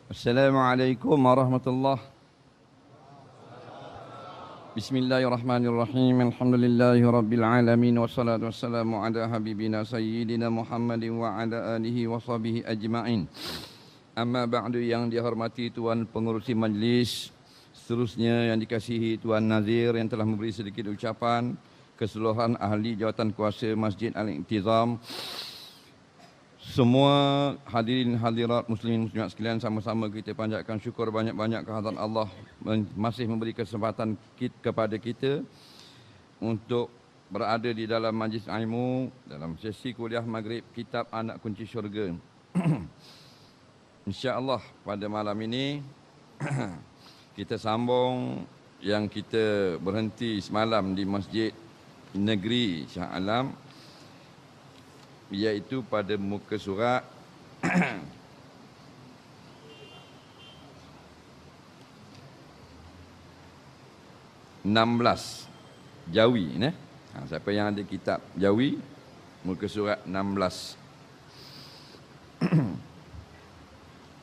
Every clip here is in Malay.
Assalamualaikum warahmatullahi. Bismillahirrahmanirrahim. Alhamdulillahi rabbil alamin wassalatu wassalamu ala habibina sayyidina Muhammadin wa ala alihi wa sahbihi ajma'in. Amma ba'du, yang dihormati Tuan Pengerusi Majlis, seterusnya yang dikasihi Tuan Nazir yang telah memberi sedikit ucapan, keseluruhan ahli jawatan kuasa Masjid Al-Iktizam, semua hadirin hadirat muslimin muslimat sekalian, sama-sama kita panjatkan syukur banyak-banyak kehadirat Allah masih memberi kesempatan kepada kita untuk berada di dalam majlis ilmu dalam sesi kuliah maghrib kitab Anak Kunci Syurga. Insya-Allah pada malam ini kita sambung yang kita berhenti semalam di Masjid Negeri Shah Alam, iaitu pada muka surat 16 Jawi, siapa yang ada kitab Jawi, muka surat 16.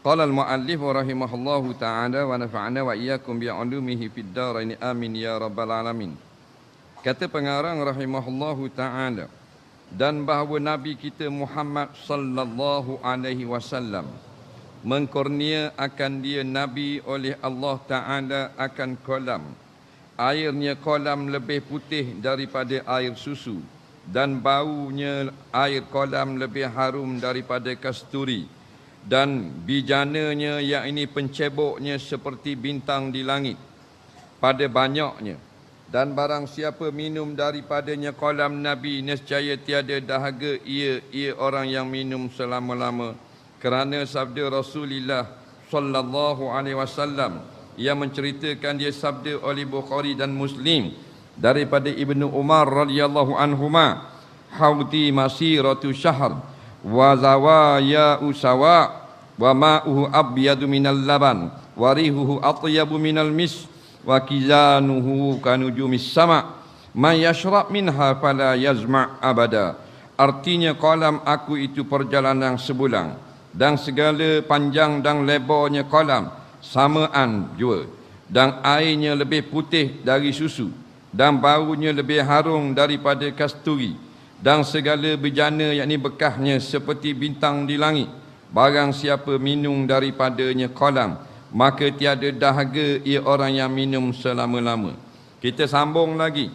Qala al-muallif rahimahullahu ta'ala wa nafa'ana wa iyyakum bi 'ulumihi fid dharain amin ya rabbal alamin. Kata pengarang rahimahullahu ta'ala, dan bahawa Nabi kita Muhammad sallallahu alaihi wasallam mengkurnia akan dia Nabi oleh Allah Ta'ala akan kolam. Airnya kolam lebih putih daripada air susu, dan baunya air kolam lebih harum daripada kasturi, dan bijananya yakni penceboknya seperti bintang di langit pada banyaknya. Dan barang siapa minum daripadanya kolam Nabi, nescaya tiada dahaga ia orang yang minum selama-lama. Kerana sabda Rasulullah sallallahu alaihi wasallam yang menceritakan dia sabda oleh Bukhari dan Muslim daripada Ibnu Umar radhiyallahu anhuma, haudi masiratu syahr wa zawaya usawa wa ma'uhu abyadu minal laban wa rihuhu atyabu minal mis wa kizanuhu kanujumis sama man yashrab minha fala yazma' abada. Artinya, kolam aku itu perjalanan sebulan, dan segala panjang dan lebarnya kolam samaan jua, dan airnya lebih putih dari susu, dan baunya lebih harum daripada kasturi, dan segala bejana yakni bekahnya seperti bintang di langit. Barang siapa minum daripadanya kolam, maka tiada dahaga ia orang yang minum selama-lama. Kita sambung lagi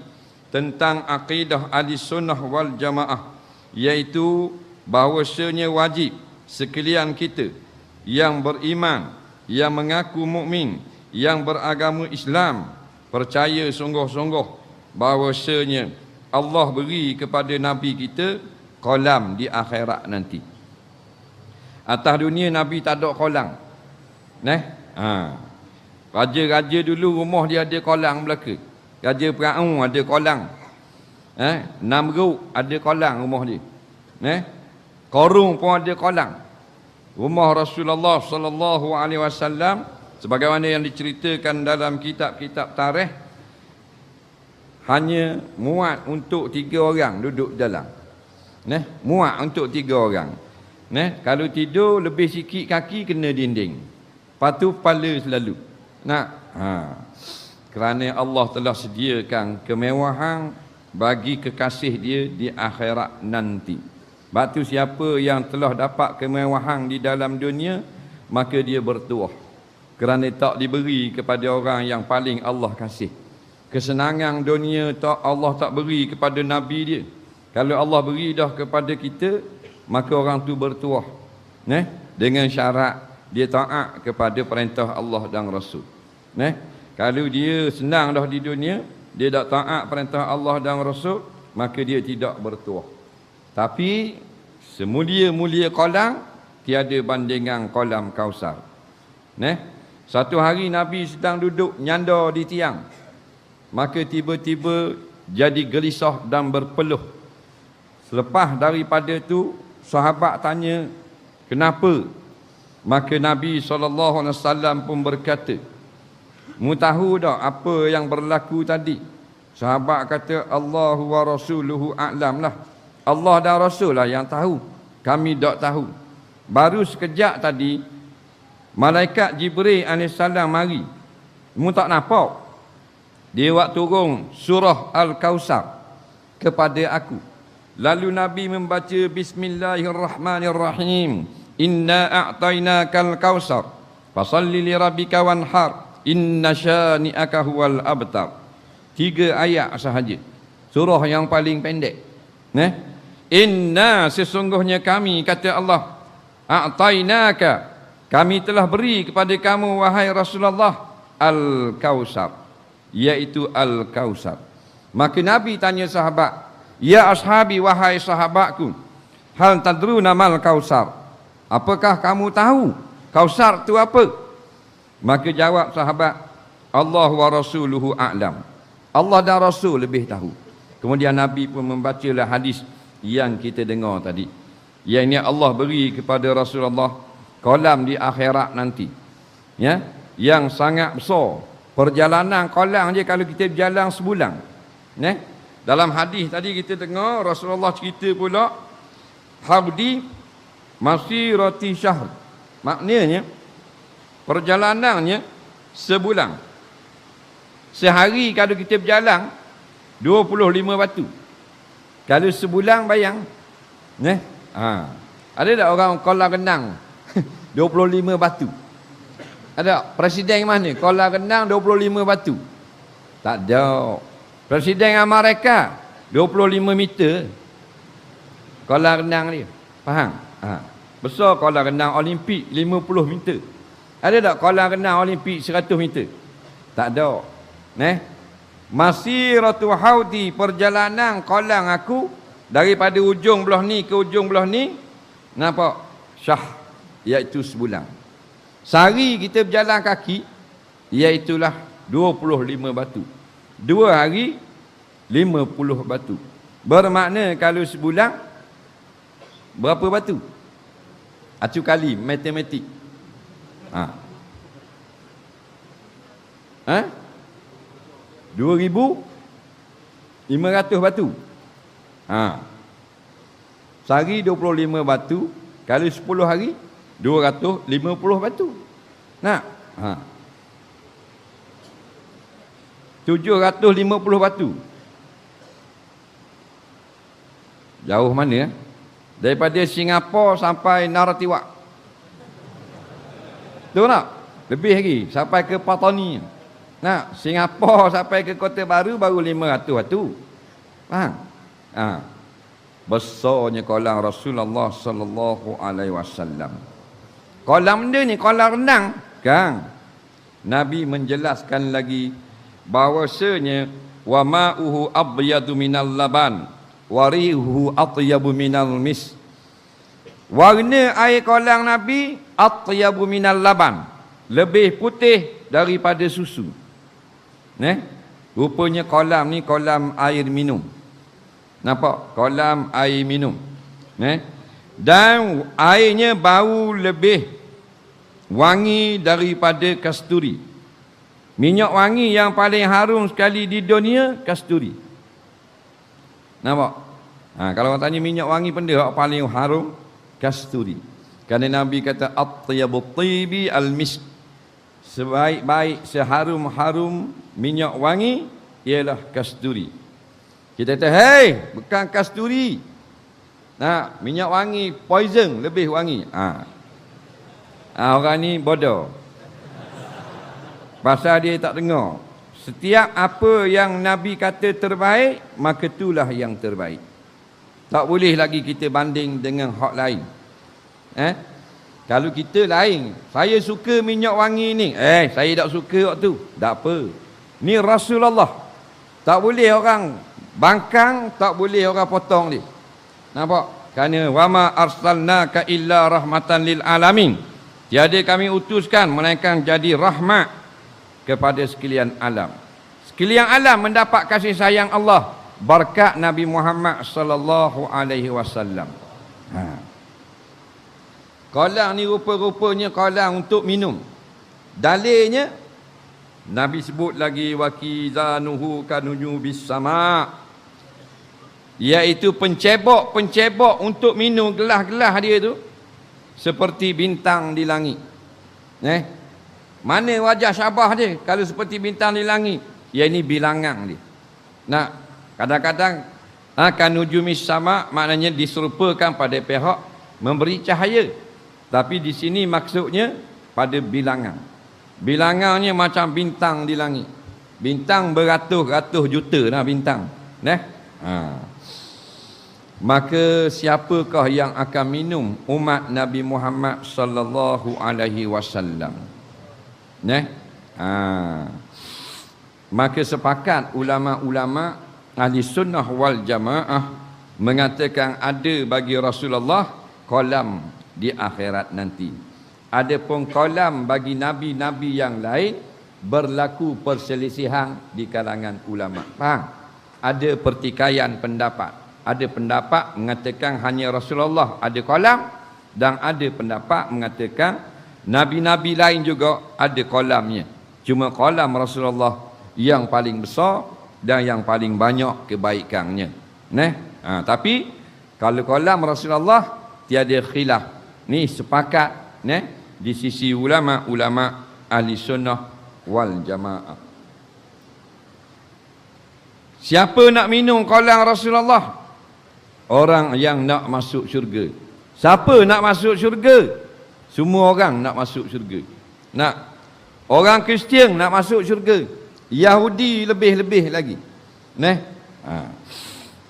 tentang akidah Ahlussunnah wal Jamaah, iaitu bahawasanya wajib sekalian kita yang beriman, yang mengaku mukmin, yang beragama Islam, percaya sungguh-sungguh bahawasanya Allah beri kepada Nabi kita kolam di akhirat nanti. Atas dunia Nabi tak ada kolam. Raja-raja dulu rumah dia ada kolam belaka. Raja Firaun ada kolam. Namrud ada kolam rumah dia. Qarun pun ada kolam. Rumah Rasulullah sallallahu alaihi wasallam sebagaimana yang diceritakan dalam kitab-kitab tarikh, hanya muat untuk 3 orang duduk dalam. Muat untuk 3 orang. Kalau tidur lebih sikit kaki kena dinding. Patu kepala selalu. Kerana Allah telah sediakan kemewahan bagi kekasih dia di akhirat nanti. Batu siapa yang telah dapat kemewahan di dalam dunia, maka dia bertuah. Kerana tak diberi kepada orang yang paling Allah kasih. Kesenangan dunia Allah tak beri kepada Nabi dia. Kalau Allah beri dah kepada kita, maka orang tu bertuah. Dengan syarat dia taat kepada perintah Allah dan Rasul. Kalau dia senang dah di dunia, dia tak taat perintah Allah dan Rasul, maka dia tidak bertuah. Tapi semulia-mulia kolam, tiada bandingan kolam Kausar. Satu hari Nabi sedang duduk nyanda di tiang, maka tiba-tiba jadi gelisah dan berpeluh. Selepas daripada itu, sahabat tanya, kenapa? Maka Nabi SAW pun berkata, mu tahu tak apa yang berlaku tadi? Sahabat kata, Allahu wa rasuluhu a'lam lah. Allah dan Rasul lah yang tahu. Kami tak tahu. Baru sekejap tadi, Malaikat Jibril AS mari. Mu tak nampak. Dia waktu turun surah Al-Kausar kepada aku. Lalu Nabi membaca Bismillahirrahmanirrahim. Inna a'tainakal kausar. Fasalli li rabbika wanhar. Inna syani'aka huwal abtar. 3 ayat sahaja. Surah yang paling pendek. Inna sesungguhnya kami, kata Allah, a'tainaka, kami telah beri kepada kamu wahai Rasulullah Al-Kausar, iaitu Al-Kausar. Maka Nabi tanya sahabat, ya ashabi, wahai sahabatku, hal tadruna mal kausar, apakah kamu tahu Kausar itu apa? Maka jawab sahabat, Allah wa rasuluhu a'lam, Allah dan Rasul lebih tahu. Kemudian Nabi pun membacalah hadis yang kita dengar tadi, yang ini Allah beri kepada Rasulullah kolam di akhirat nanti, ya, yang sangat besar. Perjalanan kolam je kalau kita berjalan sebulan, ya. Dalam hadis tadi kita dengar Rasulullah cerita pula haudi masirati syahr, maknanya perjalanannya sebulan. Sehari kalau kita berjalan 25 batu. Kalau sebulan bayang, ada tak orang kolam renang 25 batu? Ada presiden mana kolam renang 25 batu? Tak ada. Presiden Amerika 25 meter kolam renang dia. Faham? Besar kolam renang Olimpik 50 meter. Ada tak kolam renang Olimpik 100 meter? Tak ada. Masiratu haudi, perjalanan kolam aku daripada ujung belah ni ke ujung belah ni, nampak? Syah, iaitu sebulan. Sehari kita berjalan kaki, iaitulah 25 batu. 2 hari 50 batu. Bermakna kalau sebulan berapa batu? Acu kali matematik. 2,500 batu. Sehari 25 batu, kalau 10 hari 250 batu. 750 batu. Jauh mana? Daripada Singapura sampai Naratiwak. Betul tak? Lebih lagi, sampai ke Patani. Singapura sampai ke Kota Baru baru 500 batu. Faham? Besarnya kolam Rasulullah sallallahu alaihi wasallam. Kolam dia ni kolam renang, kan? Nabi menjelaskan lagi bahawasanya wa ma'uhu abyadu minal laban wa rihuhu atyabu minal mis. Warna air kolam Nabi atyabu minal laban, lebih putih daripada susu. Rupanya kolam ni kolam air minum. Nampak? Kolam air minum. Dan airnya bau lebih wangi daripada kasturi. Minyak wangi yang paling harum sekali di dunia, kasturi. Nampak? Kalau orang tanya minyak wangi benda yang paling harum, kasturi. Kerana Nabi kata atyabut tibi al-misk, sebaik-baik seharum-harum minyak wangi ialah kasturi. Kita kata, hei, bukan kasturi. Minyak wangi poison, lebih wangi. Orang ni bodoh. Pasal dia tak dengar. Setiap apa yang Nabi kata terbaik, maka itulah yang terbaik. Tak boleh lagi kita banding dengan hak lain. Kalau kita lain, saya suka minyak wangi ni, saya tak suka waktu tu, tak apa. Ni Rasulullah. Tak boleh orang bangkang, tak boleh orang potong dia. Nampak? Kerana wama arsalnaka illa rahmatan lil alamin. Tiada kami utuskan melainkan jadi rahmat kepada sekalian alam. Sekalian alam mendapat kasih sayang Allah berkat Nabi Muhammad sallallahu alaihi wasallam. Kolam ni rupa-rupanya kolam untuk minum. Dalilnya Nabi sebut lagi wakizanuhu kanuju bis sama, iaitu pencebok untuk minum gelas-gelas dia tu seperti bintang di langit. Mana wajah syabah dia kalau seperti bintang di langit? Ya, ini bilangan dia. Nah, kadang-kadang kanujumis sama maknanya diserupakan pada pihak memberi cahaya. Tapi di sini maksudnya pada bilangan. Bilangannya macam bintang di langit. Bintang beratus-ratus juta lah bintang. Maka siapakah yang akan minum? Umat Nabi Muhammad sallallahu alaihi wasallam. Maka sepakat ulama-ulama ahli sunnah wal jamaah mengatakan ada bagi Rasulullah kolam di akhirat nanti. Adapun kolam bagi nabi-nabi yang lain berlaku perselisihan di kalangan ulama. Faham? Ada pertikaian pendapat. Ada pendapat mengatakan hanya Rasulullah ada kolam, dan ada pendapat mengatakan nabi-nabi lain juga ada kolamnya. Cuma kolam Rasulullah yang paling besar dan yang paling banyak kebaikannya. Tapi kalau kolam Rasulullah tiada khilaf. Ni sepakat di sisi ulama-ulama ahli sunnah wal jamaah. Siapa nak minum kolam Rasulullah? Orang yang nak masuk syurga. Siapa nak masuk syurga? Semua orang nak masuk syurga. Orang Kristian nak masuk syurga. Yahudi lebih-lebih lagi.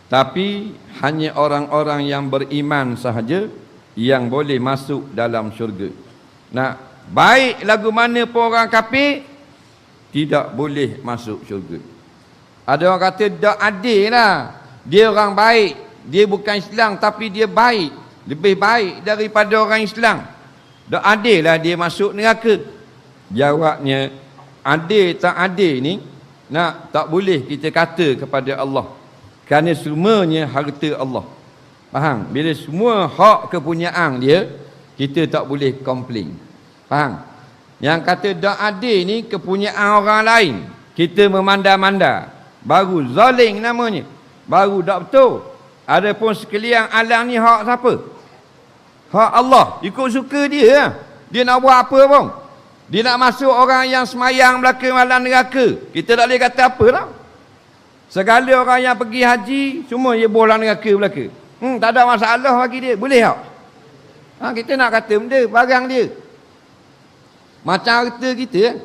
Tapi hanya orang-orang yang beriman sahaja yang boleh masuk dalam syurga. Baik lagu mana pun orang kafir tidak boleh masuk syurga. Ada orang kata tak adil lah. Dia orang baik. Dia bukan Islam tapi dia baik. Lebih baik daripada orang Islam. Tak adil lah dia masuk neraka. Jawabnya, adil tak adil ni tak boleh kita kata kepada Allah. Kerana semuanya harta Allah. Faham? Bila semua hak kepunyaan dia, kita tak boleh komplain. Faham? Yang kata tak adil ni kepunyaan orang lain, kita memandang-mandang, baru zalim namanya. Baru tak betul. Adapun sekalian alam ni hak siapa? Hak Allah. Ikut suka dia lah. Dia nak buat apa pun. Dia nak masuk orang yang semayang belaka malam neraka. Kita tak boleh kata apa lah. Segala orang yang pergi haji, semua dia bola neraka belaka. Tak ada masalah bagi dia. Boleh tak? Kita nak kata benda, barang dia. Macam harta kita.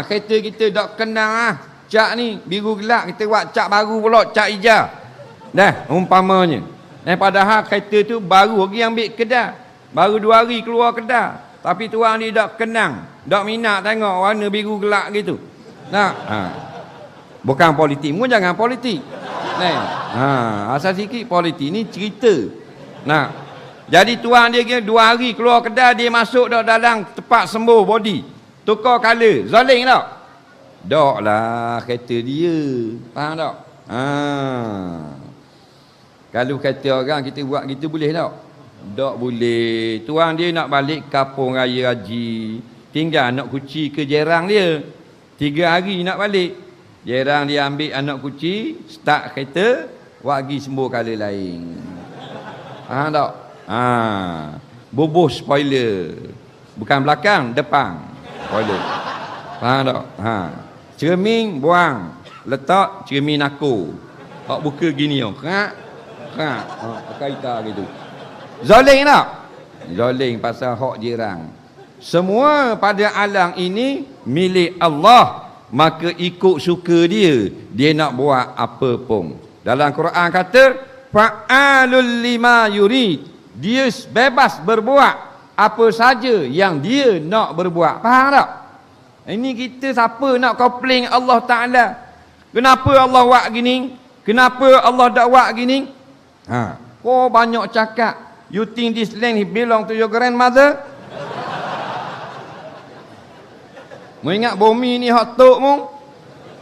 Kereta kita tak kenal cat ni, biru gelap. Kita buat cat baru pula, cat hijau. Umpamanya. Padahal kereta tu baru lagi ambil kedai. Baru 2 hari keluar kedai. Tapi tuan dia tak kenang, tak minat tengok warna biru gelap gitu. Bukan politik, mu jangan politik. Asal sikit politik ni cerita. Jadi tuan dia 2 hari keluar kedai, dia masuk dalam tempat sembuh body. Tukar color, zalim tak? Tak lah, kereta dia. Faham tak? Kalau kata orang kita buat gitu boleh tak? Tak boleh. Tuan dia nak balik kampung raya haji, tinggal anak kucing ke jerang dia. 3 hari nak balik. Jerang dia ambil anak kucing, start kereta, buat pergi sembuh kala lain. Faham tak? Bubuh spoiler. Bukan belakang, depan. Spoiler. Faham tak? Cermin buang, letak cermin aku. Hak buka gini pakai ita gitu. Zalim tak? Zalim pasal hak jiran. Semua pada alam ini milik Allah, maka ikut suka dia. Dia nak buat apa pun. Dalam Quran kata fa'alul lima yurid. Dia bebas berbuat apa saja yang dia nak berbuat. Faham tak? Ini kita siapa nak komplain Allah Ta'ala? Kenapa Allah buat gini? Kenapa Allah tak buat gini? Kau banyak cakap. You think this land belong to your grandmother? Mengingat bumi ni hak tok mu.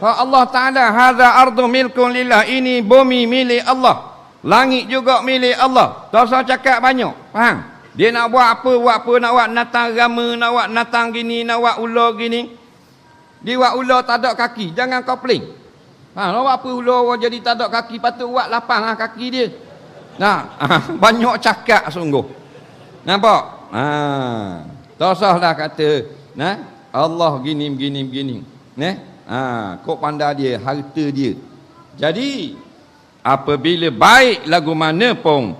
Hak Allah Ta'ala. Hadza ardu milkun lillah. Ini bumi milik Allah. Langit juga milik Allah. Tak usah cakap banyak. Faham? Dia nak buat apa, nak buat natang agama, nak buat natang gini, nak buat ular gini. Dia buat ular tak ada kaki. Jangan komplain. Nak buat apa ular jadi tak ada kaki, patut buat lapang kaki dia. Banyak cakap sungguh. Nampak? Tak usahlah kata, nah, Allah begini. Kok pandai dia, harta dia. Jadi, apabila baik lagu mana pun,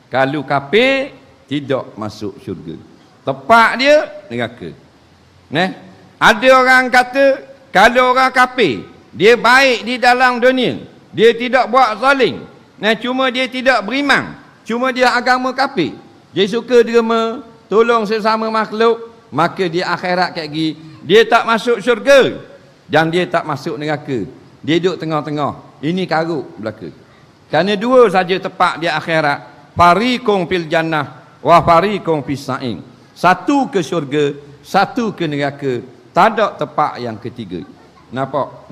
kalau kafir, tidak masuk syurga. Tepat dia, neraka. Ada orang kata, kalau orang kafir, dia baik di dalam dunia, dia tidak buat zalim, cuma dia tidak beriman, cuma dia agama kafir, dia suka derma, tolong sesama makhluk, maka di akhirat kayak gini, dia tak masuk syurga dan dia tak masuk neraka. Dia duduk tengah-tengah. Ini karut belaka. Kerana dua saja tepat di akhirat. Fariqun fil jannah wa fariqun fis sa'in. Satu ke syurga, satu ke neraka. Tak ada tepat yang ketiga. Nampak?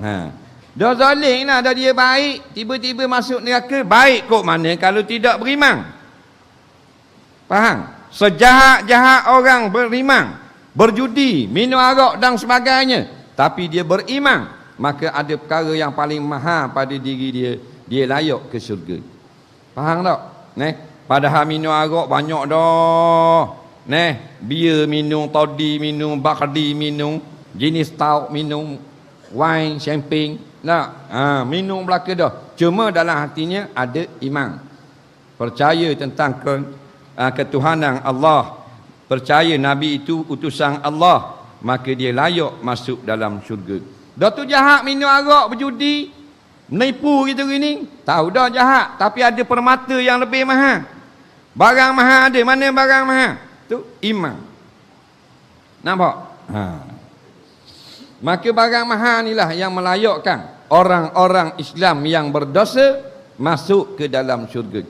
Dah zalim lah, dah dia baik, tiba-tiba masuk neraka. Baik kok mana kalau tidak beriman? Faham? Sejahat-jahat orang beriman, berjudi, minum arak dan sebagainya, tapi dia beriman, maka ada perkara yang paling mahal pada diri dia, dia layak ke syurga. Faham tak? Padahal minum arak banyak dah. Bia minum, toddy minum, bacardi minum, jenis stout minum, wine, champagne, minum belaka dah. Cuma dalam hatinya ada iman. Percaya tentang ketuhanan Allah, percaya Nabi itu utusan Allah, maka dia layak masuk dalam syurga. Dah tu jahat minum arak, berjudi, menipu gitu gini, tahu dah jahat, tapi ada permata yang lebih mahal. Barang mahal ada, mana barang mahal? Tu iman. Nampak? Maka barang mahal inilah yang melayakkan orang-orang Islam yang berdosa masuk ke dalam syurga.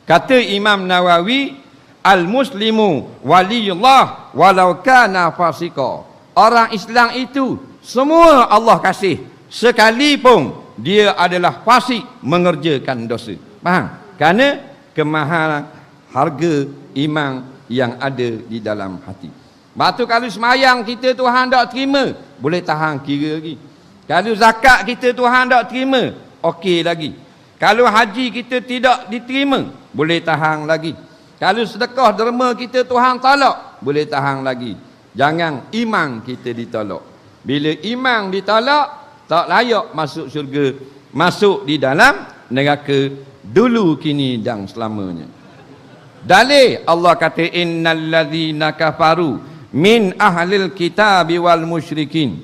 Kata Imam Nawawi, al-muslimu waliyullah walau kana fasika. Orang Islam itu semua Allah kasih, sekalipun dia adalah fasik, mengerjakan dosa. Faham? Kerana kemahalan harga iman yang ada di dalam hati. Batu kalau semayang kita Tuhan tak terima, boleh tahan kira lagi. Kalau zakat kita Tuhan tak terima, okey lagi. Kalau haji kita tidak diterima, boleh tahan lagi. Kalau sedekah derma kita Tuhan tolak, boleh tahan lagi. Jangan iman kita ditolak. Bila iman ditolak, tak layak masuk syurga, masuk di dalam neraka dulu, kini dan selamanya. Dalil Allah kata, innal ladzina kafaru min ahlil kitabi wal musyrikin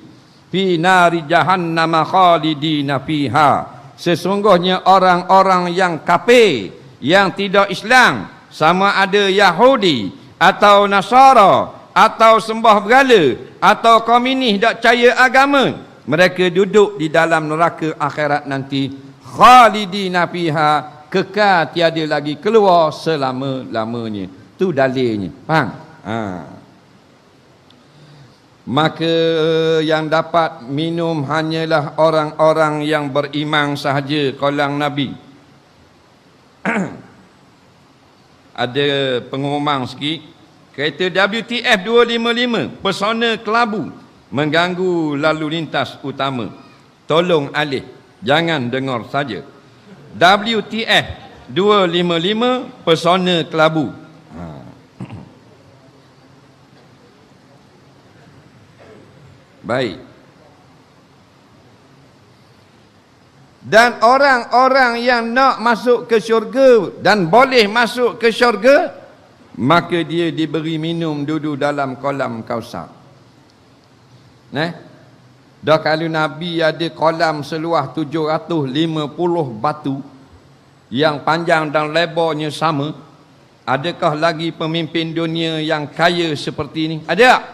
fi nari jahannam khalidina fiha. Sesungguhnya orang-orang yang kafir, yang tidak Islam, sama ada Yahudi atau Nasara atau sembah berhala atau komunis tak percaya agama, mereka duduk di dalam neraka akhirat nanti, khalidina fiha, kekal tiada lagi keluar selama-lamanya. Tu dalilnya. Faham? Maka yang dapat minum hanyalah orang-orang yang beriman sahaja, kolang Nabi. Ada pengumuman sikit. Kereta WTF 255 pesona kelabu mengganggu lalu lintas utama. Tolong alih, jangan dengar saja. WTF 255 pesona kelabu. Baik. Dan orang-orang yang nak masuk ke syurga dan boleh masuk ke syurga, maka dia diberi minum duduk dalam kolam Kausar. Dah kalau Nabi ada kolam seluas 750 batu yang panjang dan lebarnya sama, adakah lagi pemimpin dunia yang kaya seperti ini? Ada?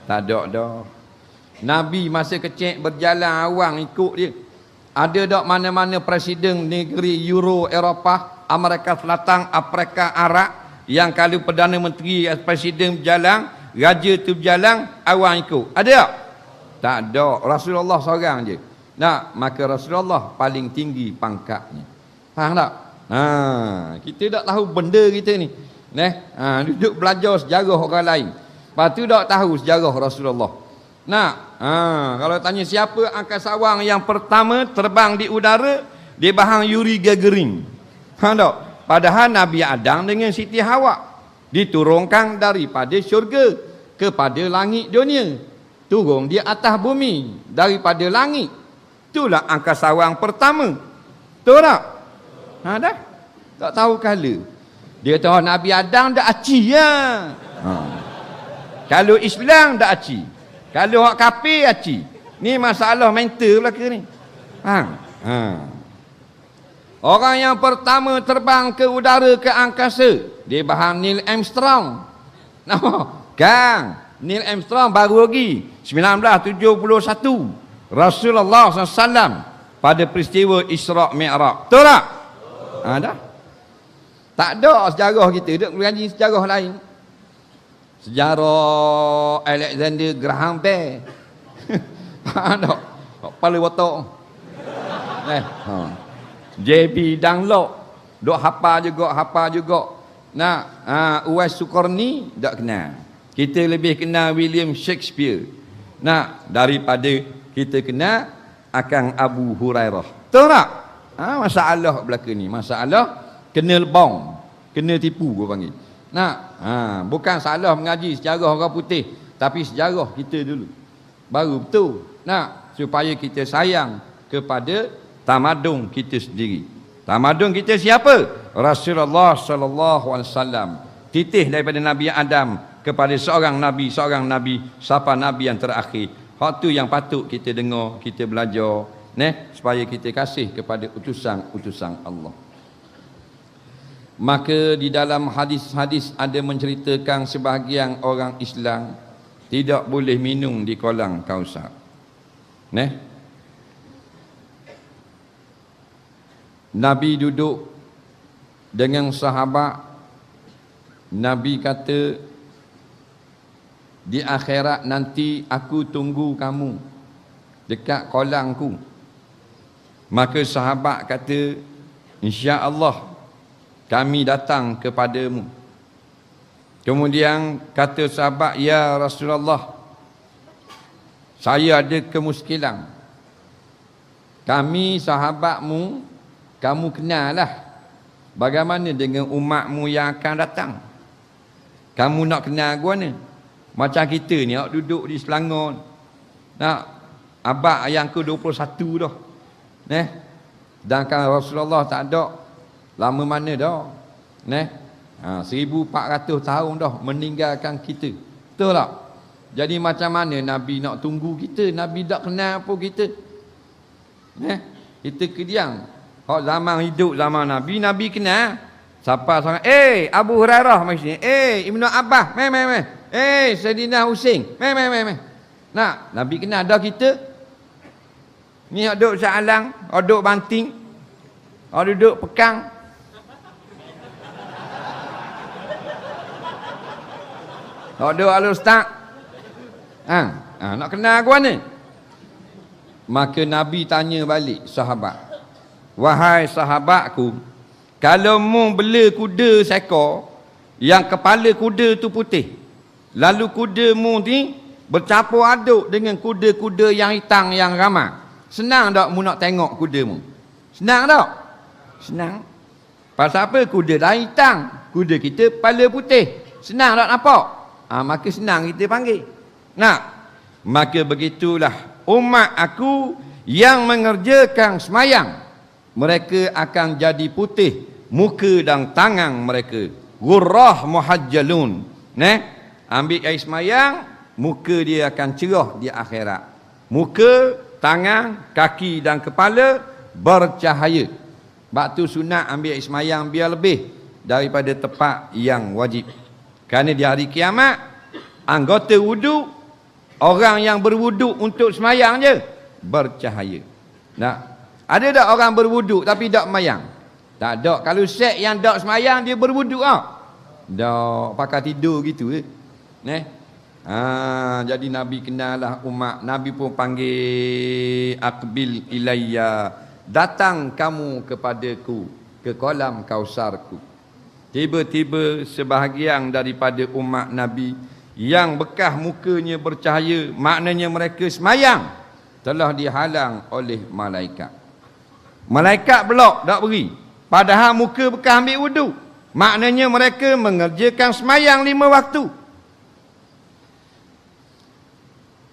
Tak ada dah. Nabi masa kecil berjalan awang ikut dia. Ada tak mana-mana presiden negeri Euro, Eropah, Amerika Selatan, Afrika, Arab yang kalau Perdana Menteri, presiden berjalan, raja tu berjalan, awang ikut? Ada tak? Tak ada. Rasulullah seorang je. Maka Rasulullah paling tinggi pangkatnya. Faham tak? Kita tak tahu benda kita ni. Duduk belajar sejarah orang lain. Lepas tu tak tahu sejarah Rasulullah. Kalau tanya siapa angkasawang yang pertama terbang di udara, dia bahang Yuri Gagarin. Faham tak? Padahal Nabi Adam dengan Siti Hawa diturunkan daripada syurga. kepada langit dunia. Turun di atas bumi daripada langit. Itulah angkasawan pertama. Betul tak? Dah? Tak tahu kala. Dia tahu Nabi Adam dah aci ya. Kalau Islam dah aci. Kalau hak kafir aci. Ni masalah mental belaka ni. Orang yang pertama terbang ke udara ke angkasa, dia bahan Neil Armstrong. Kang, Neil Armstrong baru lagi 1971 Rasulullah SAW pada peristiwa Isra' Mi'raj. Betul tak? Dah. Tak ada sejarah kita, duk mengaji sejarah lain. Sejarah Alexander Graham Bell. Tak. Kepala watak. JB Dunlop. Duk hafal juga. Uwais Sukorni tak kenal. Kita lebih kenal William Shakespeare. Daripada kita kenal akan Abu Hurairah. Betul tak? Masalah belaka ni. Masalah kena lebong, kena tipu gua panggil. Bukan salah mengaji sejarah orang putih, tapi sejarah kita dulu. Baru betul. Supaya kita sayang kepada tamadun kita sendiri. Tamadun kita siapa? Rasulullah sallallahu alaihi wasallam. Titih daripada Nabi Adam kepada seorang nabi sampai nabi yang terakhir. Hak tu yang patut kita dengar, kita belajar, supaya kita kasih kepada utusan-utusan Allah. Maka di dalam hadis-hadis ada menceritakan sebahagian orang Islam tidak boleh minum di kolam Kausar. Nabi duduk dengan sahabat. Nabi kata, di akhirat nanti aku tunggu kamu dekat kolamku. Maka sahabat kata, insya-Allah kami datang kepadamu. Kemudian kata sahabat, ya Rasulullah, saya ada kemuskilan. Kami sahabatmu, kamu kenal lah. Bagaimana dengan umatmu yang akan datang? Kamu nak kenal gua ni? Macam kita ni, duduk di Selangor. Abad yang ke-21 dah. Sedangkan Rasulullah tak ada. Lama mana dah? 1400 tahun dah meninggalkan kita. Betul tak? Jadi macam mana Nabi nak tunggu kita? Nabi tak kenal apa kita. Kita kediang. Hak zaman hidup zaman Nabi, Nabi kenal. Siapa sangat? Abu Hurairah mai sini. Ibnu Abbas, mai. Sayyidina Husain, mai. Nabi kenal dah kita. Ni hak duduk Syalang, hak duduk Banting, hak duduk Pekang. Hak duduk Al-Ustaz. Nak kenal aku ni. Maka Nabi tanya balik sahabat. Wahai sahabatku, kalau mu bela kuda seekor yang kepala kuda tu putih, lalu kuda mu ni bercampur aduk dengan kuda-kuda yang hitam yang ramai, senang tak mu nak tengok kuda mu? Senang tak? Senang. Pasal apa? Kuda dah hitam, kuda kita kepala putih. Senang tak nampak? Maka senang kita panggil. Maka begitulah umat aku yang mengerjakan semayang, mereka akan jadi putih muka dan tangan mereka. Ghurrah muhajjalun. Ambil air semayang, muka dia akan cerah di akhirat. Muka, tangan, kaki dan kepala bercahaya. Waktu sunat ambil air semayang biar lebih daripada tempat yang wajib. Kerana di hari kiamat, anggota wudu, orang yang berwudu untuk semayang je bercahaya. Ada tak orang berwuduk tapi tak semayang? Tak ada. Kalau set yang tak semayang dia berwuduk tak pakai tidur gitu jadi Nabi kenallah umat. Nabi pun panggil, aqbil ilayya, datang kamu kepadaku ke kolam Kausarku. Tiba-tiba sebahagian daripada umat Nabi yang bekas mukanya bercahaya, maknanya mereka semayang, telah dihalang oleh malaikat. Malaikat belak tak beri, padahal muka bekas ambil wudu. Maknanya mereka mengerjakan semayang 5 waktu.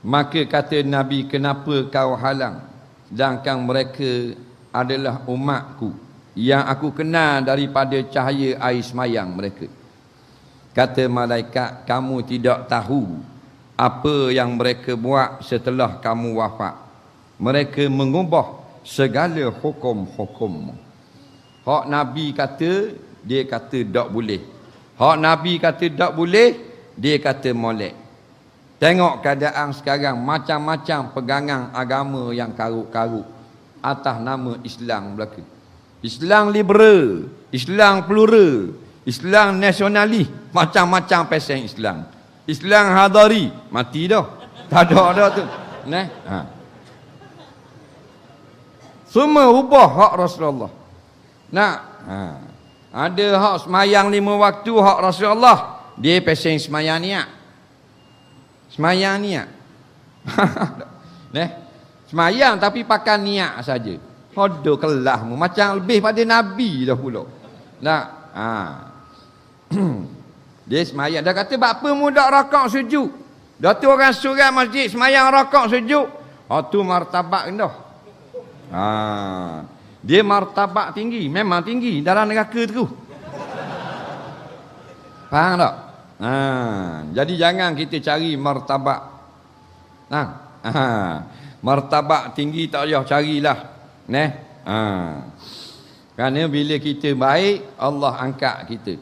Maka kata Nabi, kenapa kau halang? Sedangkan mereka adalah umatku yang aku kenal daripada cahaya air semayang mereka. Kata malaikat, kamu tidak tahu apa yang mereka buat setelah kamu wafat. Mereka mengubah segala hukum-hukum. Hak Nabi kata, dia kata tak boleh. Hak Nabi kata tak boleh, dia kata molek. Tengok keadaan sekarang, macam-macam pegangan agama yang karut-karut atas nama Islam belaka. Islam liberal, Islam plural, Islam nasionalis, macam-macam pesen Islam. Islam hadari, mati dah. Tak ada dah tu. Semua ubah hak Rasulullah. Ada hak semayang 5 waktu hak Rasulullah, dia pesen semayang niat. Semayang niat. Semayang tapi pakai niat saja. Hodoh kelahmu macam lebih pada Nabi dah pula. Dia semayang. Dah kata apa mu dak rakaat sujud. Dah tu orang surau masjid semayang rakaat sujud. Tu martabat rendah. Dia martabat tinggi, memang tinggi dalam neraka tu. Faham tak? Jadi jangan kita cari martabat. Martabat tinggi tak payah carilah. Kerana bila kita baik, Allah angkat kita.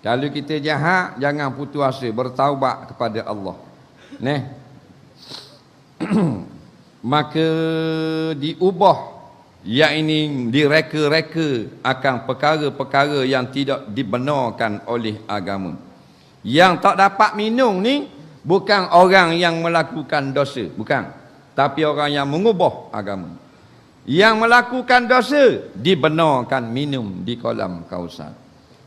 Kalau kita jahat, jangan putus asa, bertaubat kepada Allah. Maka diubah, yakni direka-reka akan perkara-perkara yang tidak dibenarkan oleh agama. Yang tak dapat minum ni bukan orang yang melakukan dosa, bukan, tapi orang yang mengubah agama. Yang melakukan dosa dibenarkan minum di kolam Kausar.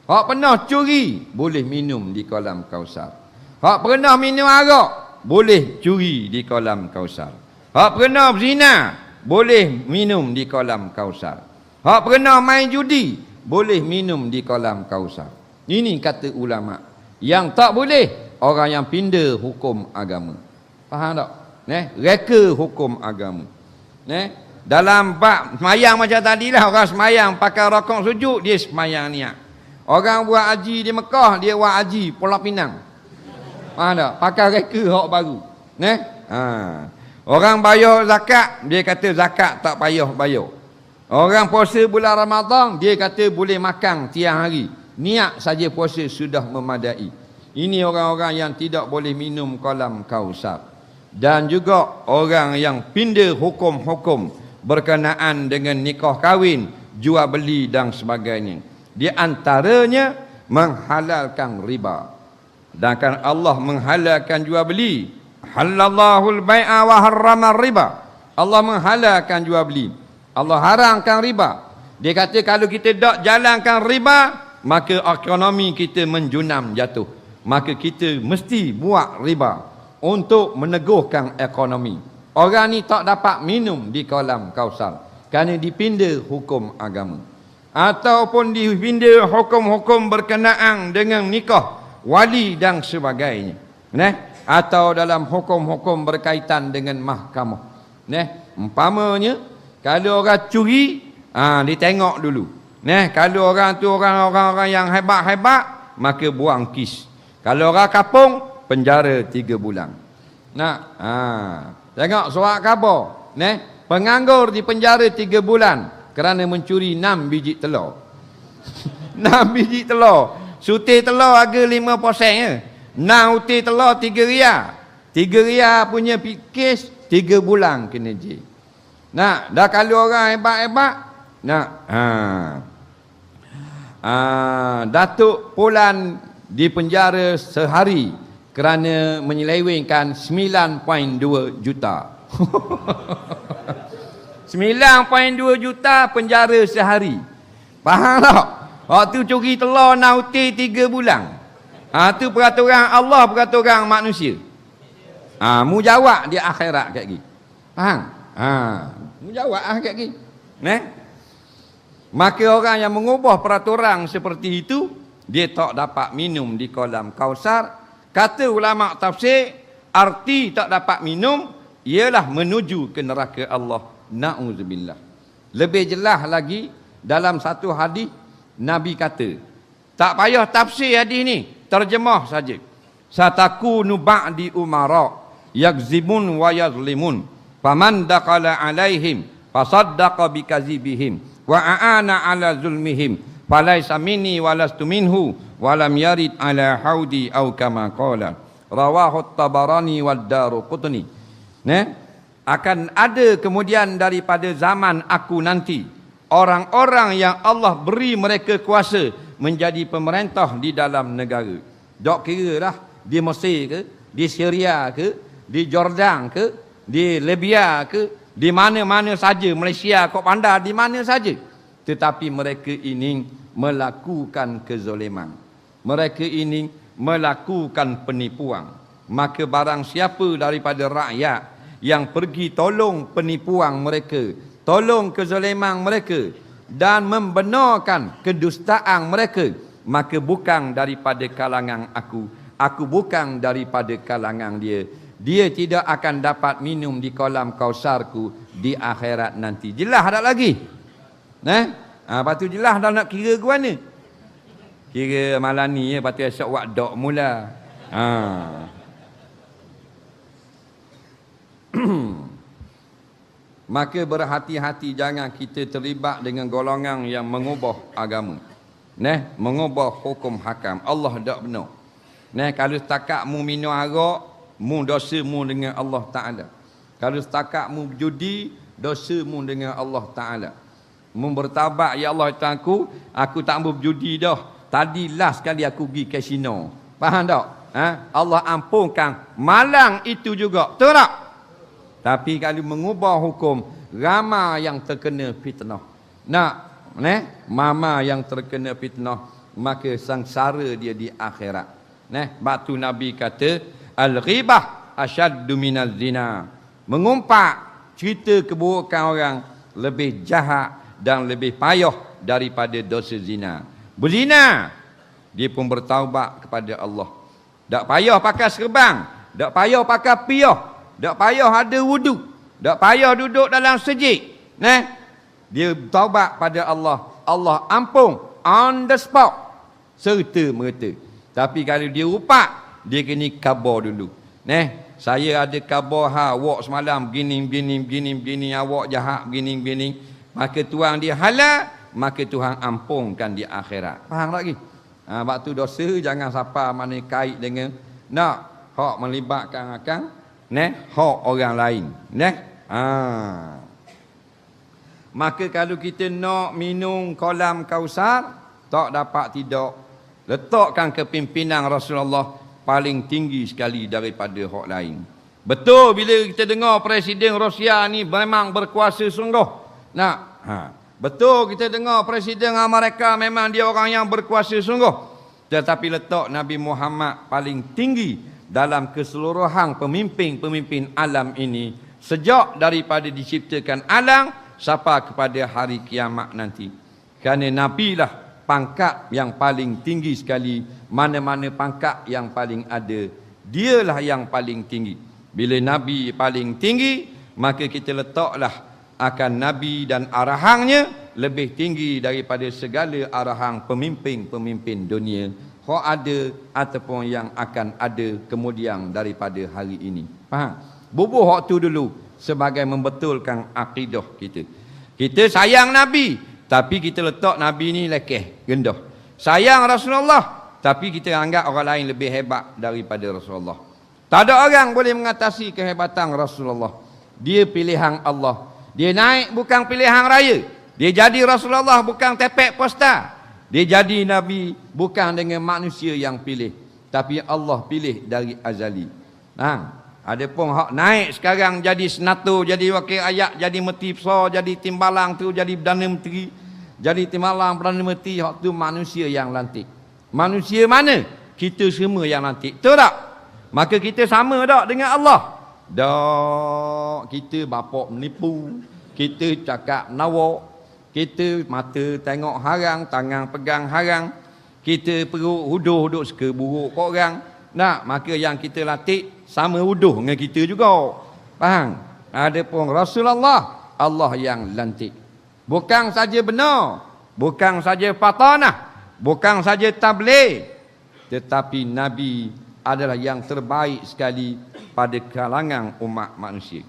Hak pernah curi boleh minum di kolam Kausar. Hak pernah minum arak boleh curi di kolam Kausar. Hak pernah berzina boleh minum di kolam Kausar. Hak pernah main judi boleh minum di kolam Kausar. Ini kata ulama. Yang tak boleh orang yang pindah hukum agama. Faham tak? Reka hukum agama. Dalam bab semayang macam tadilah, orang semayang pakai rakaat sujud, dia semayang niat. Orang buat haji di Mekah, dia buat haji Pulau Pinang. Faham tak? Pakai reka hak baru. Orang bayar zakat, dia kata zakat tak payah bayar. Orang puasa bulan Ramadan, dia kata boleh makan tiap hari. Niat saja puasa sudah memadai. Ini orang-orang yang tidak boleh minum kolam Kausar. Dan juga orang yang pindah hukum-hukum berkenaan dengan nikah kahwin, jual beli dan sebagainya. Di antaranya menghalalkan riba. Sedangkan Allah menghalalkan jual beli. Halallahu al-bai'a wa harrama riba. Allah menghalalkan jual beli. Allah haramkan riba. Dia kata kalau kita tak jalankan riba, maka ekonomi kita menjunam jatuh. Maka kita mesti buat riba untuk meneguhkan ekonomi. Orang ni tak dapat minum di kolam Kausar kerana dipindah hukum agama. Ataupun dipindah hukum-hukum berkenaan dengan nikah, wali dan sebagainya. Atau dalam hukum-hukum berkaitan dengan mahkamah. Umpamanya kalau orang curi, ditengok dulu. Kalau orang tu orang-orang yang hebat-hebat, maka buang kes. Kalau orang kapung, penjara 3 bulan. Tengok surat khabar. Penganggur di penjara 3 bulan kerana mencuri 6 biji telur. 6 biji telur. Sutir telur harga 5%. 6 utir telur 3 riyal. 3 riyal punya kes 3 bulan kena je. Dah kalau orang hebat-hebat. Datuk Pulan di penjara sehari kerana menyelewengkan 9.2 juta. 9.2 juta penjara sehari. Faham tak? Waktu curi telur nauti 3 bulan. Itu peraturan Allah, peraturan manusia. Mu jawab di akhirat kat gini. Faham? Mu jawab kat gini. Maka orang yang mengubah peraturan seperti itu, dia tak dapat minum di kolam Kausar. Kata ulama tafsir, arti tak dapat minum ialah menuju ke neraka Allah. Na'udzubillah. Lebih jelas lagi dalam satu hadis Nabi kata, tak payah tafsir hadis ni, terjemah saja. Satakunu ba'di umara yakzimun wa yazlimun faman dakala alaihim fasaddaqa bikazibihim wa aana ala zulmihim falaysa minni walastu minhu walam yarid ala haudi au kama qala rawahu at-Tabarani wad Daruqutni. Akan ada kemudian daripada zaman aku nanti orang-orang yang Allah beri mereka kuasa menjadi pemerintah di dalam negara. Dok kira lah di Mesir ke, di Syria ke, di Jordan ke, di Libya ke, di mana-mana saja, Malaysia kok pandai di mana saja. Tetapi mereka ini melakukan kezoliman. Mereka ini melakukan penipuan. Maka barang siapa daripada rakyat yang pergi tolong penipuan mereka, tolong kezoliman mereka dan membenarkan kedustaan mereka, maka bukan daripada kalangan aku bukan daripada kalangan dia. Dia tidak akan dapat minum di kolam kausarku di akhirat nanti. Jelas tak lagi? Lepas tu jelas dah nak kira ke mana? Kira malam ni lepas tu esok buat dok mula. Maka berhati-hati jangan kita terlibat dengan golongan yang mengubah agama. Mengubah hukum hakam. Allah tak benar. Kalau setakat mu minum arak, mu dosa mu dengan Allah Ta'ala. Kalau setakat mu judi, dosa mu dengan Allah Ta'ala. Mu bertabat, ya Allah aku tak mau berjudi dah. Tadi last kali aku pergi kasino. Faham tak? Allah ampunkan malang itu juga. Betul tak? Tapi kalau mengubah hukum, ramai yang terkena fitnah. Mama yang terkena fitnah, maka sangsara dia di akhirat. Batu Nabi kata, al-ghibah asyaddu minaz zina. Mengumpat cerita keburukan orang lebih jahat dan lebih payah daripada dosa zina. Berzina, dia pun bertaubat kepada Allah. Tak payah pakai serban, tak payah pakai piyah, tak payah ada wudu, tak payah duduk dalam sejik. Dia taubat pada Allah. Allah ampun on the spot, serta merta. Tapi kalau dia upat, dia kena khabar dulu. Saya ada khabar awak semalam begini, awak jahat begini. Maka Tuhan dia halal, maka Tuhan ampunkan di akhirat. Faham lagi? Waktu dosa jangan siapa mana kait dengan hak melibatkan akan hak orang lain. Maka kalau kita nak minum kolam Kausar, tak dapat tidak. Letakkan kepimpinan Rasulullah paling tinggi sekali daripada hak lain. Betul bila kita dengar Presiden Rusia ni memang berkuasa sungguh. Betul kita dengar Presiden Amerika memang dia orang yang berkuasa sungguh. Tetapi letak Nabi Muhammad paling tinggi dalam keseluruhan pemimpin-pemimpin alam ini. Sejak daripada diciptakan alam sampai kepada hari kiamat nanti. Kerana Nabi lah pangkat yang paling tinggi sekali. Mana-mana pangkat yang paling ada, dialah yang paling tinggi. Bila Nabi paling tinggi, maka kita letaklah akan Nabi dan arahannya lebih tinggi daripada segala arahan pemimpin-pemimpin dunia. Hak ada ataupun yang akan ada kemudian daripada hari ini. Faham? Bubuh hak tu dulu sebagai membetulkan akidah kita. Kita sayang Nabi, tapi kita letak Nabi ni lekeh, rendah. Sayang Rasulullah, tapi kita anggap orang lain lebih hebat daripada Rasulullah. Tak ada orang boleh mengatasi kehebatan Rasulullah. Dia pilihan Allah. Dia naik bukan pilihan raya. Dia jadi Rasulullah bukan tepek posta. Dia jadi Nabi bukan dengan manusia yang pilih, tapi Allah pilih dari azali. Ada pun hak naik sekarang jadi senator, jadi wakil rakyat, jadi menteri besar, jadi timbalang tu, jadi Perdana Menteri, jadi timbalang Perdana Menteri, hak tu manusia yang lantik. Manusia mana? Kita semua yang lantik. Betul tak? Maka kita sama tak dengan Allah? Tak. Kita bapak menipu, kita cakap nawak, kita mata tengok harang, tangan pegang harang, kita perut huduh suka buruk kat orang. Maka yang kita latih sama huduh dengan kita juga. Faham? Adapun Rasulullah, Allah yang lantik. Bukan saja benar, bukan saja fatanah, bukan saja tabligh, tetapi Nabi adalah yang terbaik sekali pada kalangan umat manusia.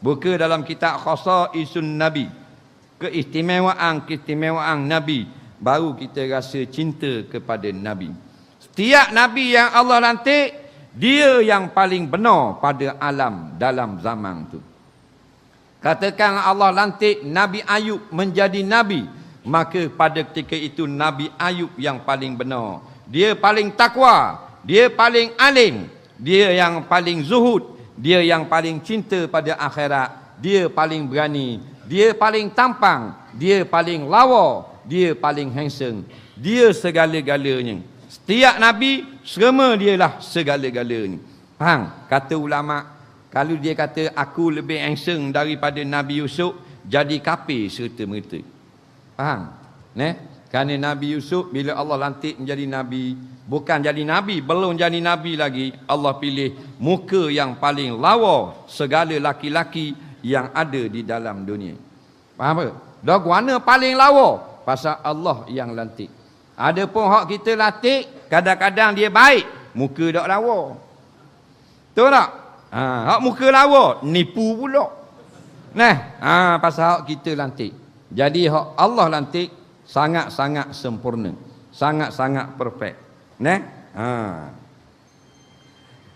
Buka dalam kitab Khasaisun Nabi, keistimewaan Nabi, baru kita rasa cinta kepada Nabi. Setiap Nabi yang Allah lantik, dia yang paling benar pada alam dalam zaman tu. Katakan Allah lantik Nabi Ayub menjadi Nabi, maka pada ketika itu Nabi Ayub yang paling benar. Dia paling takwa, dia paling alim, dia yang paling zuhud, dia yang paling cinta pada akhirat, dia paling berani, dia paling tampang, dia paling lawa, dia paling handsome, dia segala-galanya. Setiap Nabi, semua dialah segala-galanya. Faham? Kata ulama', kalau dia kata aku lebih handsome daripada Nabi Yusuf, jadi kafir serta-merta. Faham? Kerana Nabi Yusuf bila Allah lantik menjadi Nabi, bukan jadi Nabi, belum jadi Nabi lagi, Allah pilih muka yang paling lawa segala laki-laki yang ada di dalam dunia. Faham tak? Dah guana paling lawa, pasal Allah yang lantik. Adapun hak kita lantik, kadang-kadang dia baik, muka tak lawa. Betul tak? Hak muka lawa, nipu pula. Pasal hak kita lantik. Jadi hak Allah lantik sangat-sangat sempurna, sangat-sangat perfect.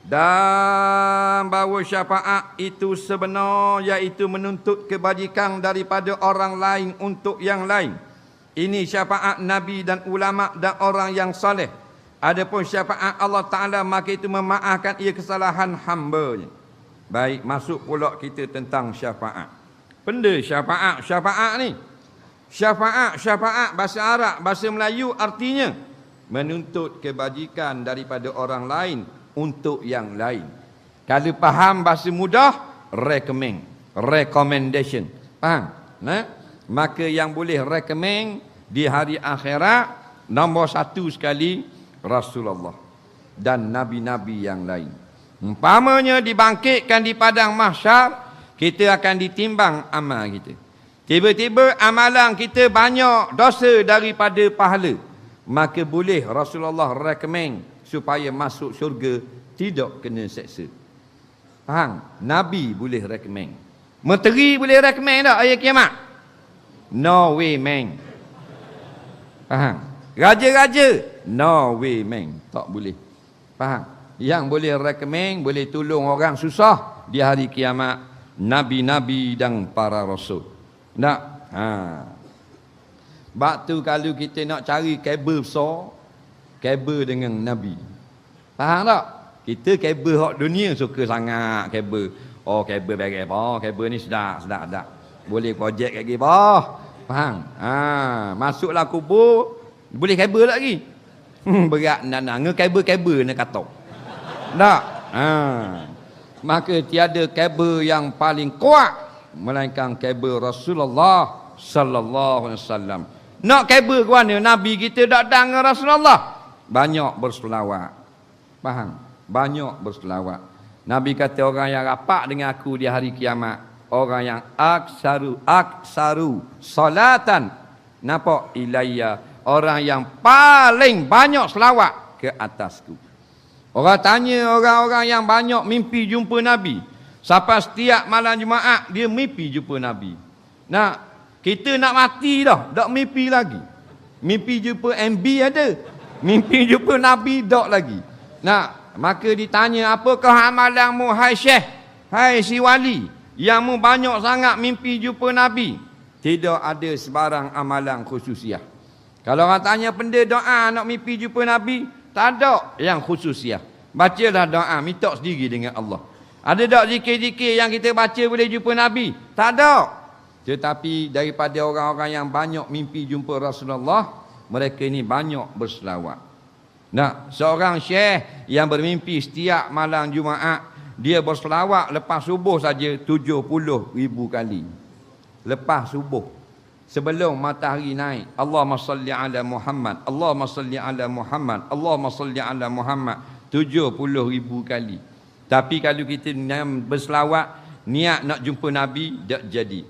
Dan bahawa syafaat itu sebenar, iaitu menuntut kebajikan daripada orang lain untuk yang lain. Ini syafaat Nabi dan ulama dan orang yang saleh. Adapun syafaat Allah Ta'ala, maka itu memaafkan ia kesalahan hamba-Nya. Baik, masuk pula kita tentang syafaat. Benda syafaat ni. Syafaat bahasa Arab, bahasa Melayu artinya menuntut kebajikan daripada orang lain untuk yang lain. Kalau faham bahasa mudah, recommendation. Faham? Maka yang boleh recommend di hari akhirat, nombor satu sekali Rasulullah dan nabi-nabi yang lain. Umpamanya dibangkitkan di padang mahsyar, kita akan ditimbang amal kita. Tiba-tiba amalan kita banyak dosa daripada pahala, maka boleh Rasulullah recommend supaya masuk syurga tidak kena seksa. Faham? Nabi boleh recommend. Menteri boleh recommend tak ayat kiamat? No way, man. Faham? Raja-raja? No way, man. Tak boleh. Faham? Yang boleh recommend, boleh tolong orang susah di hari kiamat, nabi-nabi dan para rasul. Tak? Sebab tu kalau kita nak cari kabel besar, kabel dengan Nabi. Faham tak? Kita kabel hak dunia suka sangat kabel. Oh, kabel bagi apa? Kabel ni sedap. Boleh projek lagi apa? Faham? Masuklah kubur, boleh kabel lagi. Berat nana, kabel nak katok. Tak? Maka tiada kabel yang paling kuat melainkan kabel Rasulullah sallallahu alaihi wasallam. Nak kabel ke mana? Nabi kita datang dengan Rasulullah, banyak berselawat. Faham? Banyak berselawat. Nabi kata orang yang rapat dengan aku di hari kiamat, orang yang aksaru salatan, nampak ilayya, orang yang paling banyak selawat ke atasku. Orang tanya orang-orang yang banyak mimpi jumpa Nabi, sampai setiap malam Jumaat dia mimpi jumpa Nabi. Kita nak mati dah, tak mimpi lagi. Mimpi jumpa MB ada, mimpi jumpa Nabi tak lagi. Maka ditanya, apakah amalanmu hai Syekh, hai si wali, yang mu banyak sangat mimpi jumpa Nabi? Tidak ada sebarang amalan khususiah. Kalau orang tanya benda doa nak mimpi jumpa Nabi, tak ada yang khususiah. Bacalah doa, minta sendiri dengan Allah. Ada tak zikir-zikir yang kita baca boleh jumpa Nabi? Tak ada. Tetapi daripada orang-orang yang banyak mimpi jumpa Rasulullah, mereka ini banyak berselawat. Seorang syekh yang bermimpi setiap malam Jumaat, dia berselawat lepas subuh saja 70,000 kali. Lepas subuh, sebelum matahari naik, Allahumma salli ala Muhammad, Allahumma salli ala Muhammad, Allahumma salli ala Muhammad, 70,000 kali. Tapi kalau kita berselawat niat nak jumpa Nabi tak jadi.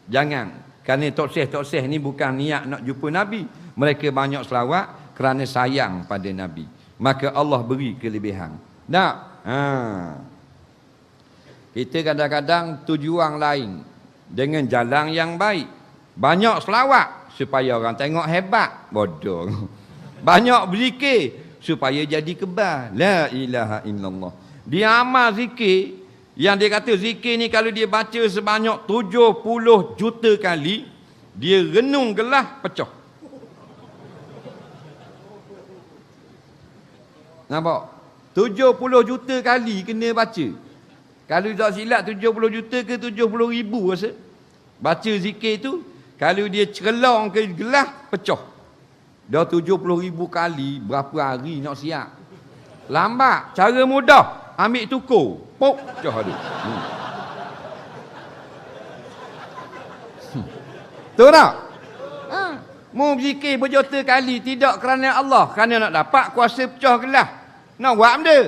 Jangan. Kerana tokseh ni bukan niat nak jumpa Nabi. Mereka banyak selawat kerana sayang pada Nabi. Maka Allah beri kelebihan. Tak? Kita kadang-kadang tujuan lain dengan jalan yang baik. Banyak selawat supaya orang tengok hebat. Bodoh. Banyak berzikir supaya jadi kebal. La ilaha illallah. Dia amal zikir. Yang dia kata zikir ni kalau dia baca sebanyak 70 juta kali, dia renung gelas pecah. Nampak? 70 juta kali kena baca. Kalau tak silap 70 juta ke 70 ribu rasa. Baca zikir tu, kalau dia cerelong ke gelas, pecah. Dah 70 ribu kali, berapa hari nak siap? Lambat. Cara mudah, ambil tukur. Pop, pecah ada. Tahu tak? Mu berzikir berjuta kali, tidak kerana Allah, kerana nak dapat kuasa pecah gelas. Nak buat benda.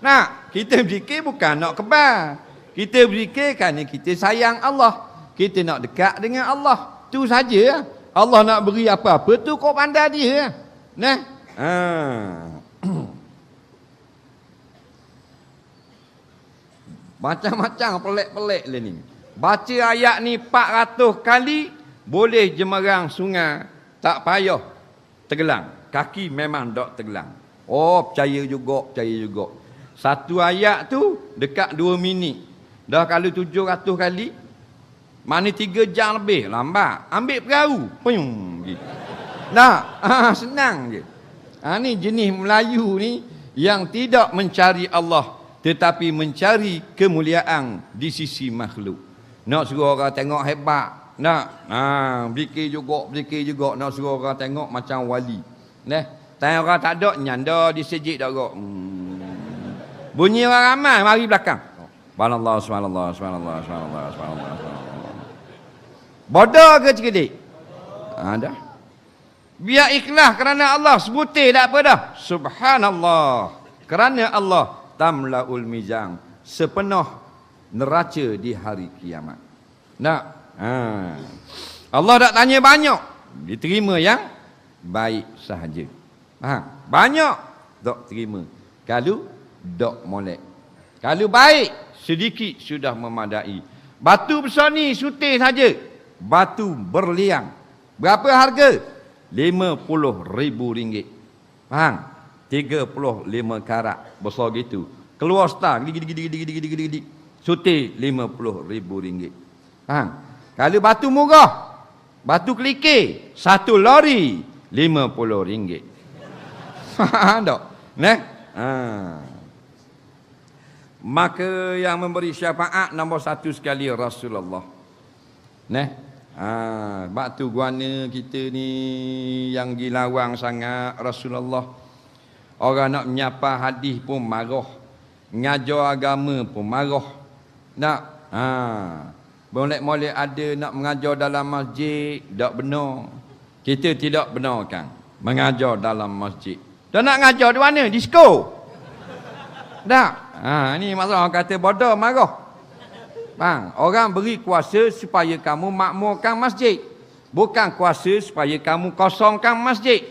Nak, kita berzikir bukan nak kebal. Kita berzikir kerana kita sayang Allah. Kita nak dekat dengan Allah. Tu saja. Allah nak beri apa-apa tu kau pandai dia. Nah. Macam-macam pelik-pelik lah ni. Baca ayat ni 400 kali boleh jemerang sungai, tak payah tenggelam. Kaki memang tak tenggelam. Oh, percaya juga. Satu ayat tu dekat 2 minit. Dah kalau 700 kali, mana 3 jam lebih, lambat. Ambil perahu, puyung gitu. Nah, senang je. Ni jenis Melayu ni yang tidak mencari Allah, tetapi mencari kemuliaan di sisi makhluk. Nak suruh orang tengok hebat. Nak, berzikir juga. Nak suruh orang tengok macam wali. Tanya orang tak ada, nyanda di sejid tak kok. Bunyi orang ramai, mari belakang. Subhanallah. Bodoh ke cerdik? Dah. Biar ikhlas kerana Allah, sebutir tak apa dah. Subhanallah. Kerana Allah tamlaul mizan, sepenuh neraca di hari kiamat. Nak? Allah tak tanya banyak, diterima yang baik sahaja. Banyak tak terima. Kalau tak molek. Kalau baik sedikit sudah memadai. Batu besar ni sutir saja. Batu berliang. Berapa harga? RM50,000. Faham? 35 karat besar gitu. Keluar star gidi. Sutir RM50,000. Faham? Kalau batu murah, batu kelikir, 1 lori RM50. Faham tak? Maka yang memberi syafaat nombor 1 sekali Rasulullah. Batu guana kita ni yang gilawang sangat Rasulullah. Orang nak menyapa hadis pun marah. Ngajar agama pun marah. Nak? Molek-molek ada nak mengajar dalam masjid, tak benar. Kita tidak benarkan mengajar dalam masjid. Dan nak ngajar di mana? Disko. Tak? Ni masalah orang kata bodoh, marah. Bang, orang beri kuasa supaya kamu makmurkan masjid. Bukan kuasa supaya kamu kosongkan masjid.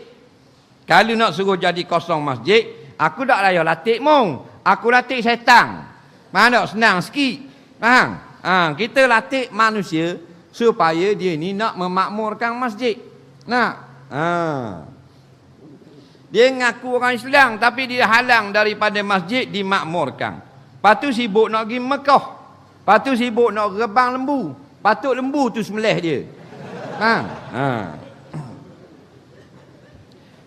Kalau nak suruh jadi kosong masjid, aku tak layak latih mung. Aku latih syaitan. Mana senang sikit. Faham? Kita latih manusia supaya dia ni nak memakmurkan masjid. Nak? Dia ngaku orang Islam tapi dia halang daripada masjid dimakmurkan. Lepas tu sibuk nak pergi Mekah. Lepas tu sibuk nak rebang lembu. Patut lembu tu sembelih dia.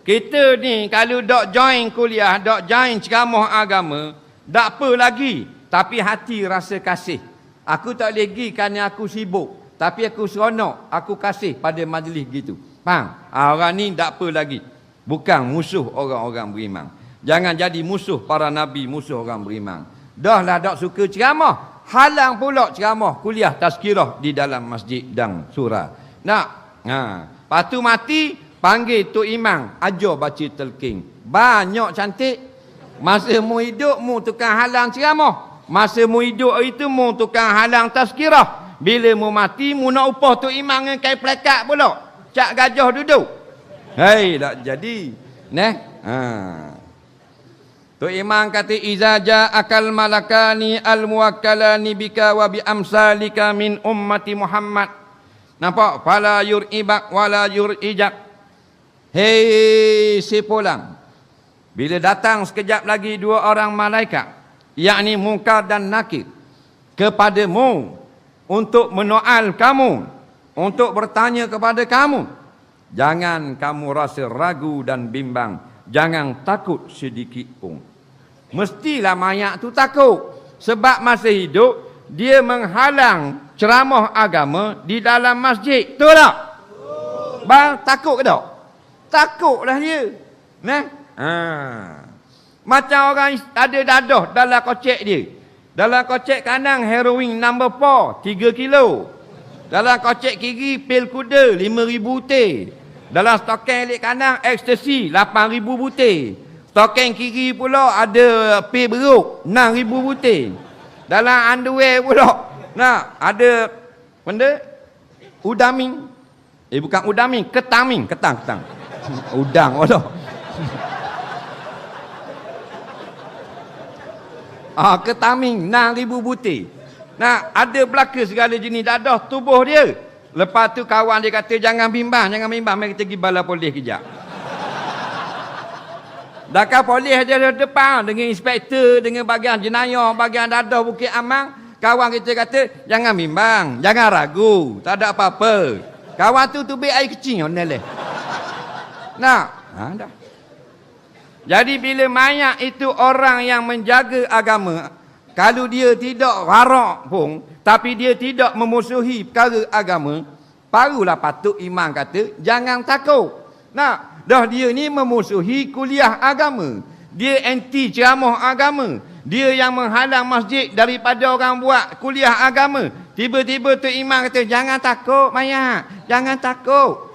Kita ni kalau dok join kuliah, dok join ceramah agama, tak apa lagi. Tapi hati rasa kasih. Aku tak boleh pergi kerana aku sibuk. Tapi aku seronok, aku kasih pada majlis gitu. Faham? Orang ni tak apa lagi. Bukan musuh orang-orang beriman. Jangan jadi musuh para nabi, musuh orang beriman. Dah lah tak suka ceramah, halang pula ceramah kuliah tazkirah di dalam masjid dan surah. Nak? Lepas tu mati, panggil Tok Imam, ajar baca telking. Banyak cantik. Masa mu hidup, mu tukang halang ceramah. Masa mu hidup itu mu tukang halang tazkirah. Bila mu mati mu nak upah tu imam dengan kain plekat pula. Cak gajah duduk. Hei, tak jadi. Neh. Tu imam kata iza ja'akal malakani al-muwakkalani bika wa bi amsalika min ummati Muhammad. Nampak? Fala yur'ibak wala yur'ijak. Hei si pulang. Bila datang sekejap lagi dua orang malaikat, yakni Munkar dan Nakir, kepadamu untuk menoal kamu, untuk bertanya kepada kamu, jangan kamu rasa ragu dan bimbang, jangan takut sedikit pun. Mestilah mayat tu takut, sebab masa hidup dia menghalang ceramah agama di dalam masjid. Betul tak? Bang, takut ke tak? Takutlah dia. Nah, macam orang ada dadah dalam kocek dia. Dalam kocek kanan heroin number 4 3 kilo. Dalam kocek kiri pil kuda 5,000 butir. Dalam stoken elik kanan ekstasi 8,000 butir. Stoken kiri pula ada pil beruk 6,000 butir. Dalam underwear pula ada benda udaming. Bukan udaming, ketaming, ketang. Udang Allah. Ketaming 6,000 butir. Ada belaka segala jenis dadah tubuh dia. Lepas tu kawan dia kata jangan bimbang, mari kita pergi bala polis kejap. Dakar polis dia di depan dengan inspektor, dengan bahagian jenayah, bahagian dadah Bukit Amang. Kawan kita kata jangan bimbang, jangan ragu, tak ada apa-apa. Kawan tu tubik air kecil oneleh. Dah. Jadi bila mayat itu orang yang menjaga agama, kalau dia tidak warak pun, tapi dia tidak memusuhi perkara agama, barulah patut imam kata jangan takut. Dah dia ni memusuhi kuliah agama. Dia anti ceramah agama. Dia yang menghalang masjid daripada orang buat kuliah agama. Tiba-tiba tu imam kata jangan takut mayat, jangan takut.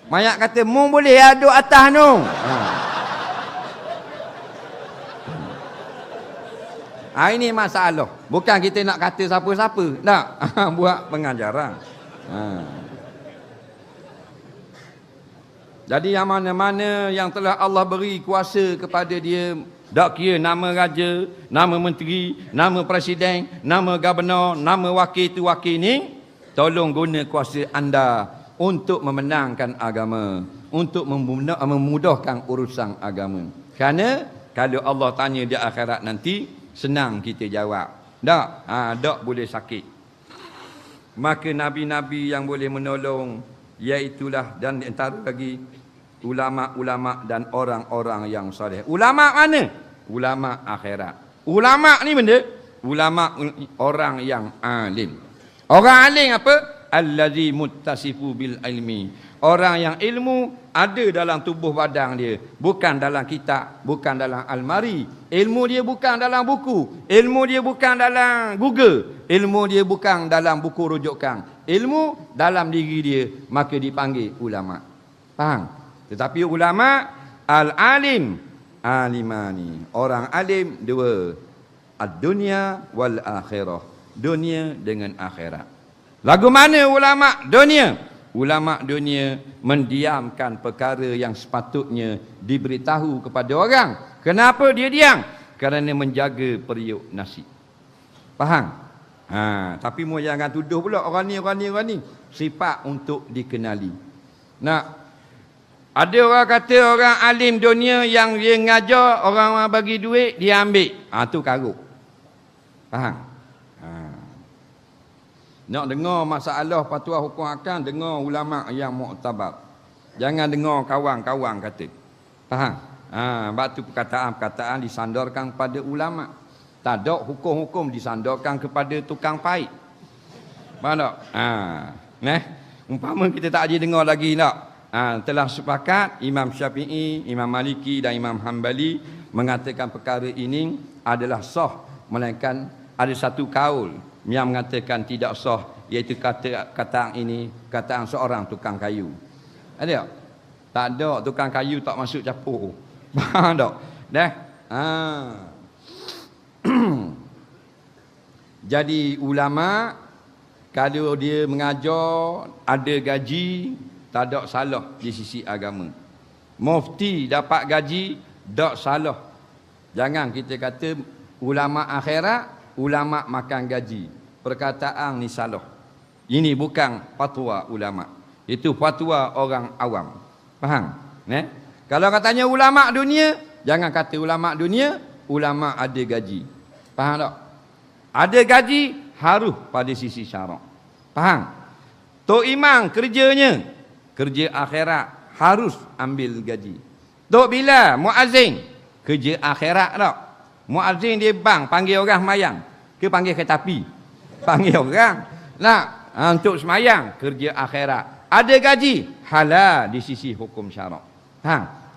Mayat kata mu boleh aduk atas tu. Ini masalah. Bukan kita nak kata siapa-siapa. Tak. Buat pengajaran. Jadi yang mana-mana yang telah Allah beri kuasa kepada dia, tak kira nama raja, nama menteri, nama presiden, nama gubernur, nama wakil tu wakil ni, tolong guna kuasa anda untuk memenangkan agama, untuk memudahkan urusan agama. Kerana kalau Allah tanya di akhirat nanti, senang kita jawab. Tak? Tak boleh sakit. Maka nabi-nabi yang boleh menolong, iaitulah dan antara lagi ulama-ulama dan orang-orang yang soleh. Ulama mana? Ulama akhirat. Ulama ni benda? Ulama orang yang alim. Orang alim apa? Allazi muttasifu bil ilmi. Orang yang ilmu ada dalam tubuh badan dia, bukan dalam kitab, bukan dalam almari. Ilmu dia bukan dalam buku, ilmu dia bukan dalam Google, ilmu dia bukan dalam buku rujukan. Ilmu dalam diri dia, maka dipanggil ulama. Faham? Tetapi ulama al-alim, alimani. Orang alim dua, ad-dunya wal akhirah. Dunia dengan akhirat. Lagu mana ulama dunia? Ulama dunia mendiamkan perkara yang sepatutnya diberitahu kepada orang. Kenapa dia diam? Kerana menjaga periuk nasi. Faham? Tapi mu jangan tuduh pula orang ni. Sifat untuk dikenali. Ada orang kata orang alim dunia yang dia ngajar, orang bagi duit, dia ambil. Tu karuk. Faham? Nak dengar masalah fatwa hukum akam, dengar ulama yang muktabar. Jangan dengar kawan-kawan kata. Faham? Batu perkataan-perkataan disandarkan kepada ulama. Tak ada hukum-hukum disandarkan kepada tukang pahit. Faham tak? Umpama kita tak ada dengar lagi tak? Telah sepakat Imam Syafi'i, Imam Maliki dan Imam Hanbali mengatakan perkara ini adalah sah, melainkan ada satu kaul yang mengatakan tidak sah, iaitu kataan ini kataan seorang tukang kayu. Ada tak? Tak ada, tukang kayu tak masuk capur. Faham tak? Dah. Jadi ulama kalau dia mengajar ada gaji, tak ada salah di sisi agama. Mufti dapat gaji, tak salah. Jangan kita kata ulama akhirat, ulama makan gaji. Perkataan ni salah. Ini bukan fatwa ulama. Itu fatwa orang awam. Faham? Kalau katanya ulama dunia, jangan kata ulama dunia, ulama ada gaji. Faham tak? Ada gaji harus pada sisi syarak. Faham? Tok Imam kerjanya, kerja akhirat harus ambil gaji. Tok Bilal muazzin, kerja akhirat tak? Muazzin dia bang panggil orang semayang ke panggil kereta api? Panggil orang. Nak untuk semayang, kerja akhirat. Ada gaji halal di sisi hukum syarak.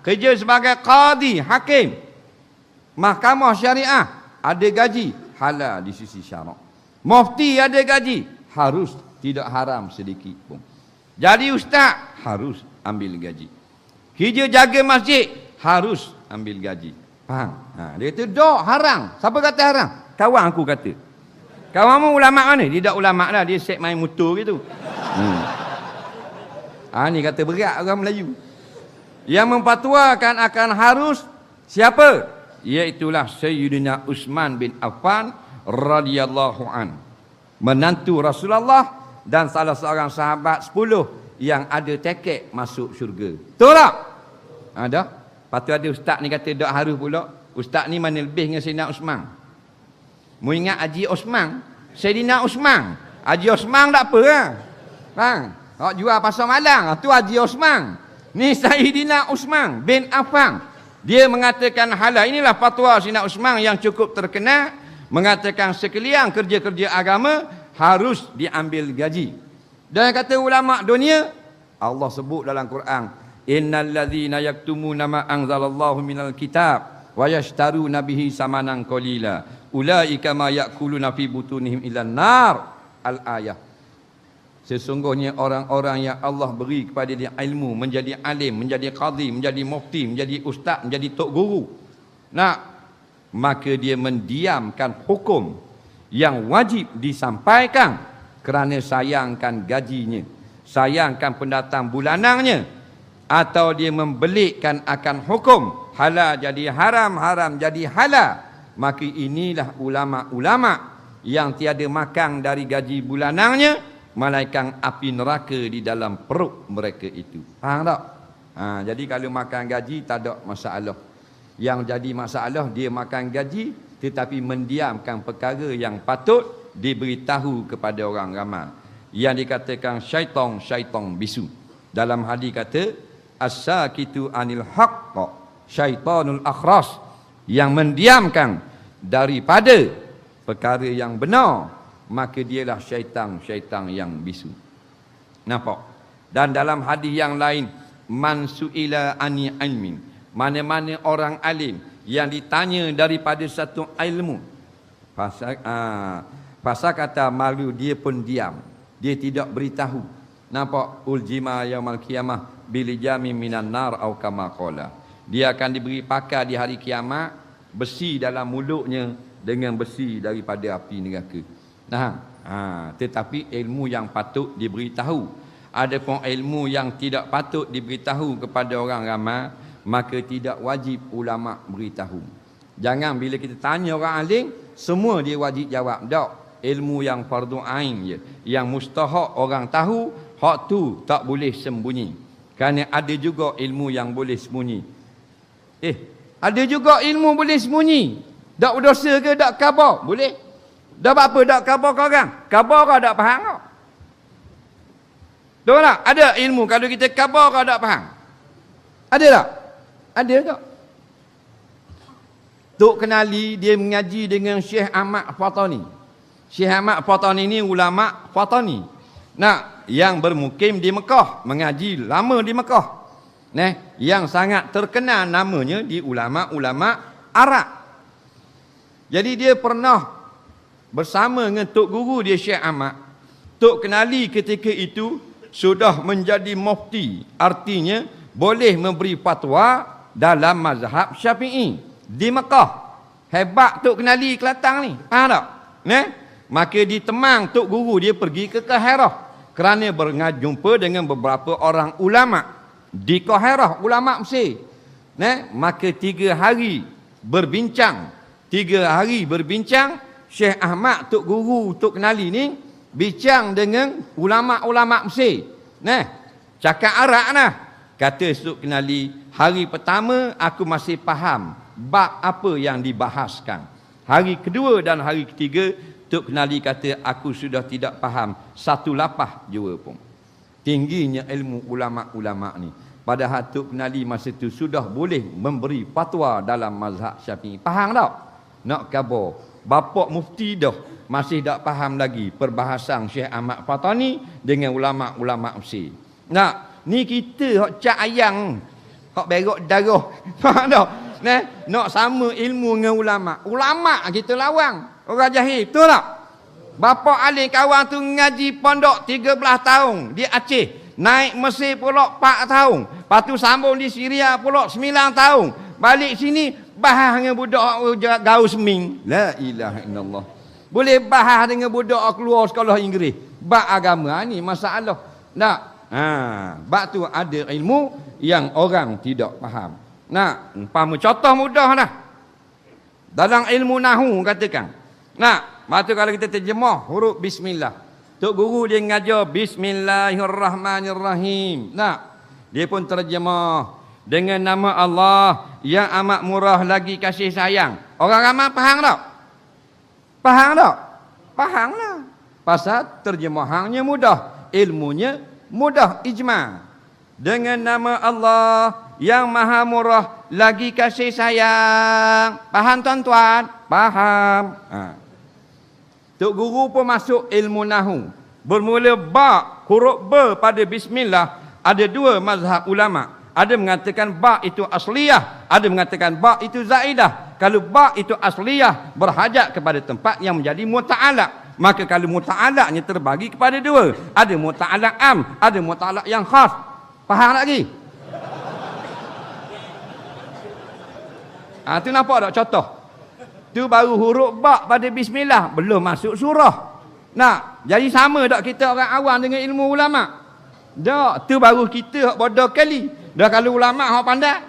Kerja sebagai qadi, hakim, mahkamah syariah, ada gaji halal di sisi syarak. Mufti ada gaji, harus, tidak haram sedikit pun. Jadi ustaz harus ambil gaji. Kerja jaga masjid harus ambil gaji. Faham? Dia kata dok haram. Siapa kata haram? Kawan aku kata. Kawanmu ulama mana? Dia tak ulama dah, dia set main motor gitu. Ni kata berat orang Melayu. Yang memfatwakan akan harus siapa? Iaitulah Sayyidina Uthman bin Affan radhiyallahu an, menantu Rasulullah dan salah seorang sahabat 10 yang ada tiket masuk syurga. Betul tak? Ada. Lepas tu ada ustaz ni kata tak harus pula. Ustaz ni mana lebih dengan Sayyidina Uthman. Mu ingat Haji Osman, Sayyidina Uthman. Haji Osman tak apa lah. Bang, awak jual pasar malang, tu Haji Osman. Ni Sayyidina Uthman bin Affan. Dia mengatakan halal. Inilah fatwa Sayyidina Uthman yang cukup terkenal, mengatakan sekalian kerja-kerja agama harus diambil gaji. Dan kata ulama dunia, Allah sebut dalam Quran, innal ladzina yaktumuna ma anzalallahu minal kitab wa yashtaruna bihi samanan qalila ulaika ma yakuluna fi butunihim ilan nar. Al-ayah. Sesungguhnya orang-orang yang Allah beri kepada dia ilmu, menjadi alim, menjadi qadhi, menjadi mufti, menjadi ustaz, menjadi tok guru, maka dia mendiamkan hukum yang wajib disampaikan kerana sayangkan gajinya, sayangkan pendatang bulanannya, atau dia membelikkan akan hukum halal jadi haram, haram jadi halal. Maka inilah ulama-ulama yang tiada makan dari gaji bulanannya, malaikat api neraka di dalam perut mereka itu. Faham tak? Jadi kalau makan gaji tak ada masalah. Yang jadi masalah dia makan gaji tetapi mendiamkan perkara yang patut diberitahu kepada orang ramai. Yang dikatakan syaitan bisu. Dalam hadis kata as-sakitu anil haqq syaitanul akhras, yang mendiamkan daripada perkara yang benar, maka dialah syaitan yang bisu. Nampak? Dan dalam hadis yang lain, man su'ila ani ilmin, mana-mana orang alim yang ditanya daripada satu ilmu, pasal kata malu, dia pun diam, dia tidak beritahu. Nampak? Uljima yaumal qiyamah bilijami minan nar au kama qala. Dia akan diberi pakar di hari kiamat, besi dalam mulutnya dengan besi daripada api neraka. Tetapi ilmu yang patut diberitahu. Adapun ilmu yang tidak patut diberitahu kepada orang ramai, maka tidak wajib ulama beritahu. Jangan bila kita tanya orang alim, semua dia wajib jawab. Tak. Ilmu yang fardu ain je, yang mustahak orang tahu, hak tu tak boleh sembunyi. Kerana ada juga ilmu yang boleh sembunyi. Ada juga ilmu boleh sembunyi. Tak berdosa ke, tak khabar? Boleh. Dah apa tak khabar kau orang? Khabar kau tak faham kau? Betul tak? Ada ilmu kalau kita khabar kau tak faham? Ada tak? Ada tak? Tok Kenali dia mengaji dengan Syekh Ahmad Fatani. Syekh Ahmad Fatani ni ulama Fatani. Yang bermukim di Mekah, mengaji lama di Mekah. Yang sangat terkenal namanya di ulama-ulama Arab. Jadi dia pernah bersama dengan Tok Guru dia Syekh Ahmad. Tok Kenali ketika itu sudah menjadi mufti. Artinya boleh memberi fatwa dalam mazhab Syafi'i di Mekah. Hebat Tok Kenali Kelantan ni. Faham tak? Maka ditemang Tok Guru dia pergi ke Kaherah kerana berjumpa dengan beberapa orang ulama di Kaherah, ulama Mesir. Maka 3 hari berbincang. Syekh Ahmad Tok Guru Tok Kenali ni bincang dengan ulama-ulama Mesir. Cakap Arab nah. Kata Tok Kenali, hari pertama aku masih faham bab apa yang dibahaskan. Hari kedua dan hari ketiga Tok Kenali kata aku sudah tidak faham satu lapah jua pun. Tingginya ilmu ulama-ulama ni. Padahal Tok Kenali masa tu sudah boleh memberi fatwa dalam mazhab Syafi'i. Faham tak? Nak khabar, bapak mufti dah masih tak faham lagi perbahasan Syekh Ahmad Fatani dengan ulama-ulama Mesir. Ni kita hok cak ayang, hok berok darah. Faham tak? Nak sama ilmu dengan ulama. Ulama kita lawang. Orang jahil, betul tak? Bapa alim kawan tu ngaji pondok 13 tahun di Aceh. Naik Mesir pulak 4 tahun. Lepas tu sambung di Syria pulak 9 tahun. Balik sini, bahas dengan budak gaul seming. La ilaha illallah. Boleh bahas dengan budak keluar sekolah Inggeris. Bab agama ni masalah. Tak? Bab tu ada ilmu yang orang tidak faham. Umpama contoh mudah dah. Dalam ilmu nahu katakan. Maka kalau kita terjemah huruf bismillah. Tok Guru dia ngajar bismillahirrahmanirrahim. Dia pun terjemah dengan nama Allah yang amat murah lagi kasih sayang. Orang ramai faham tak? Faham tak? Faham lah. Pasal terjemahannya mudah, ilmunya mudah, ijma. Dengan nama Allah yang maha murah lagi kasih sayang. Faham tuan-tuan? Faham. Tok Guru pun masuk ilmu nahu. Bermula ba, huruf ba pada bismillah, ada 2 mazhab ulama. Ada mengatakan ba itu asliyah, ada mengatakan ba itu zaidah. Kalau ba itu asliyah berhajat kepada tempat yang menjadi muta'alaq. Maka kalau muta'alaqnya terbagi kepada 2. Ada muta'alaq am, ada muta'alaq yang khas. Faham lagi? Tu nampak tak contoh? Tu baru huruf ba pada bismillah, belum masuk surah. Jadi sama tak kita orang awam dengan ilmu ulama? Tak, tu baru kita hak bodoh kali. Dah kalau ulama hak pandai.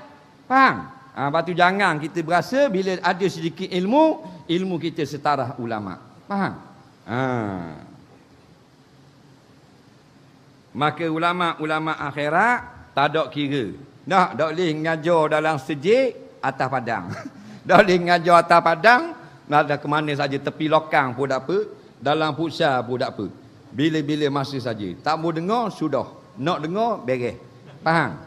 Faham? Lepas tu jangan kita berasa bila ada sedikit ilmu, ilmu kita setara ulama. Faham? Maka ulama-ulama akhirat tak ada kira. Tak boleh ngajar dalam sejik atas padang. Tak boleh ngajar atas padang, ada ke mana saja, tepi lokang pun tak apa, dalam futsal pun tak apa. Bila-bila masa saja. Tak mau dengar, sudah. Nak dengar, beres. Faham?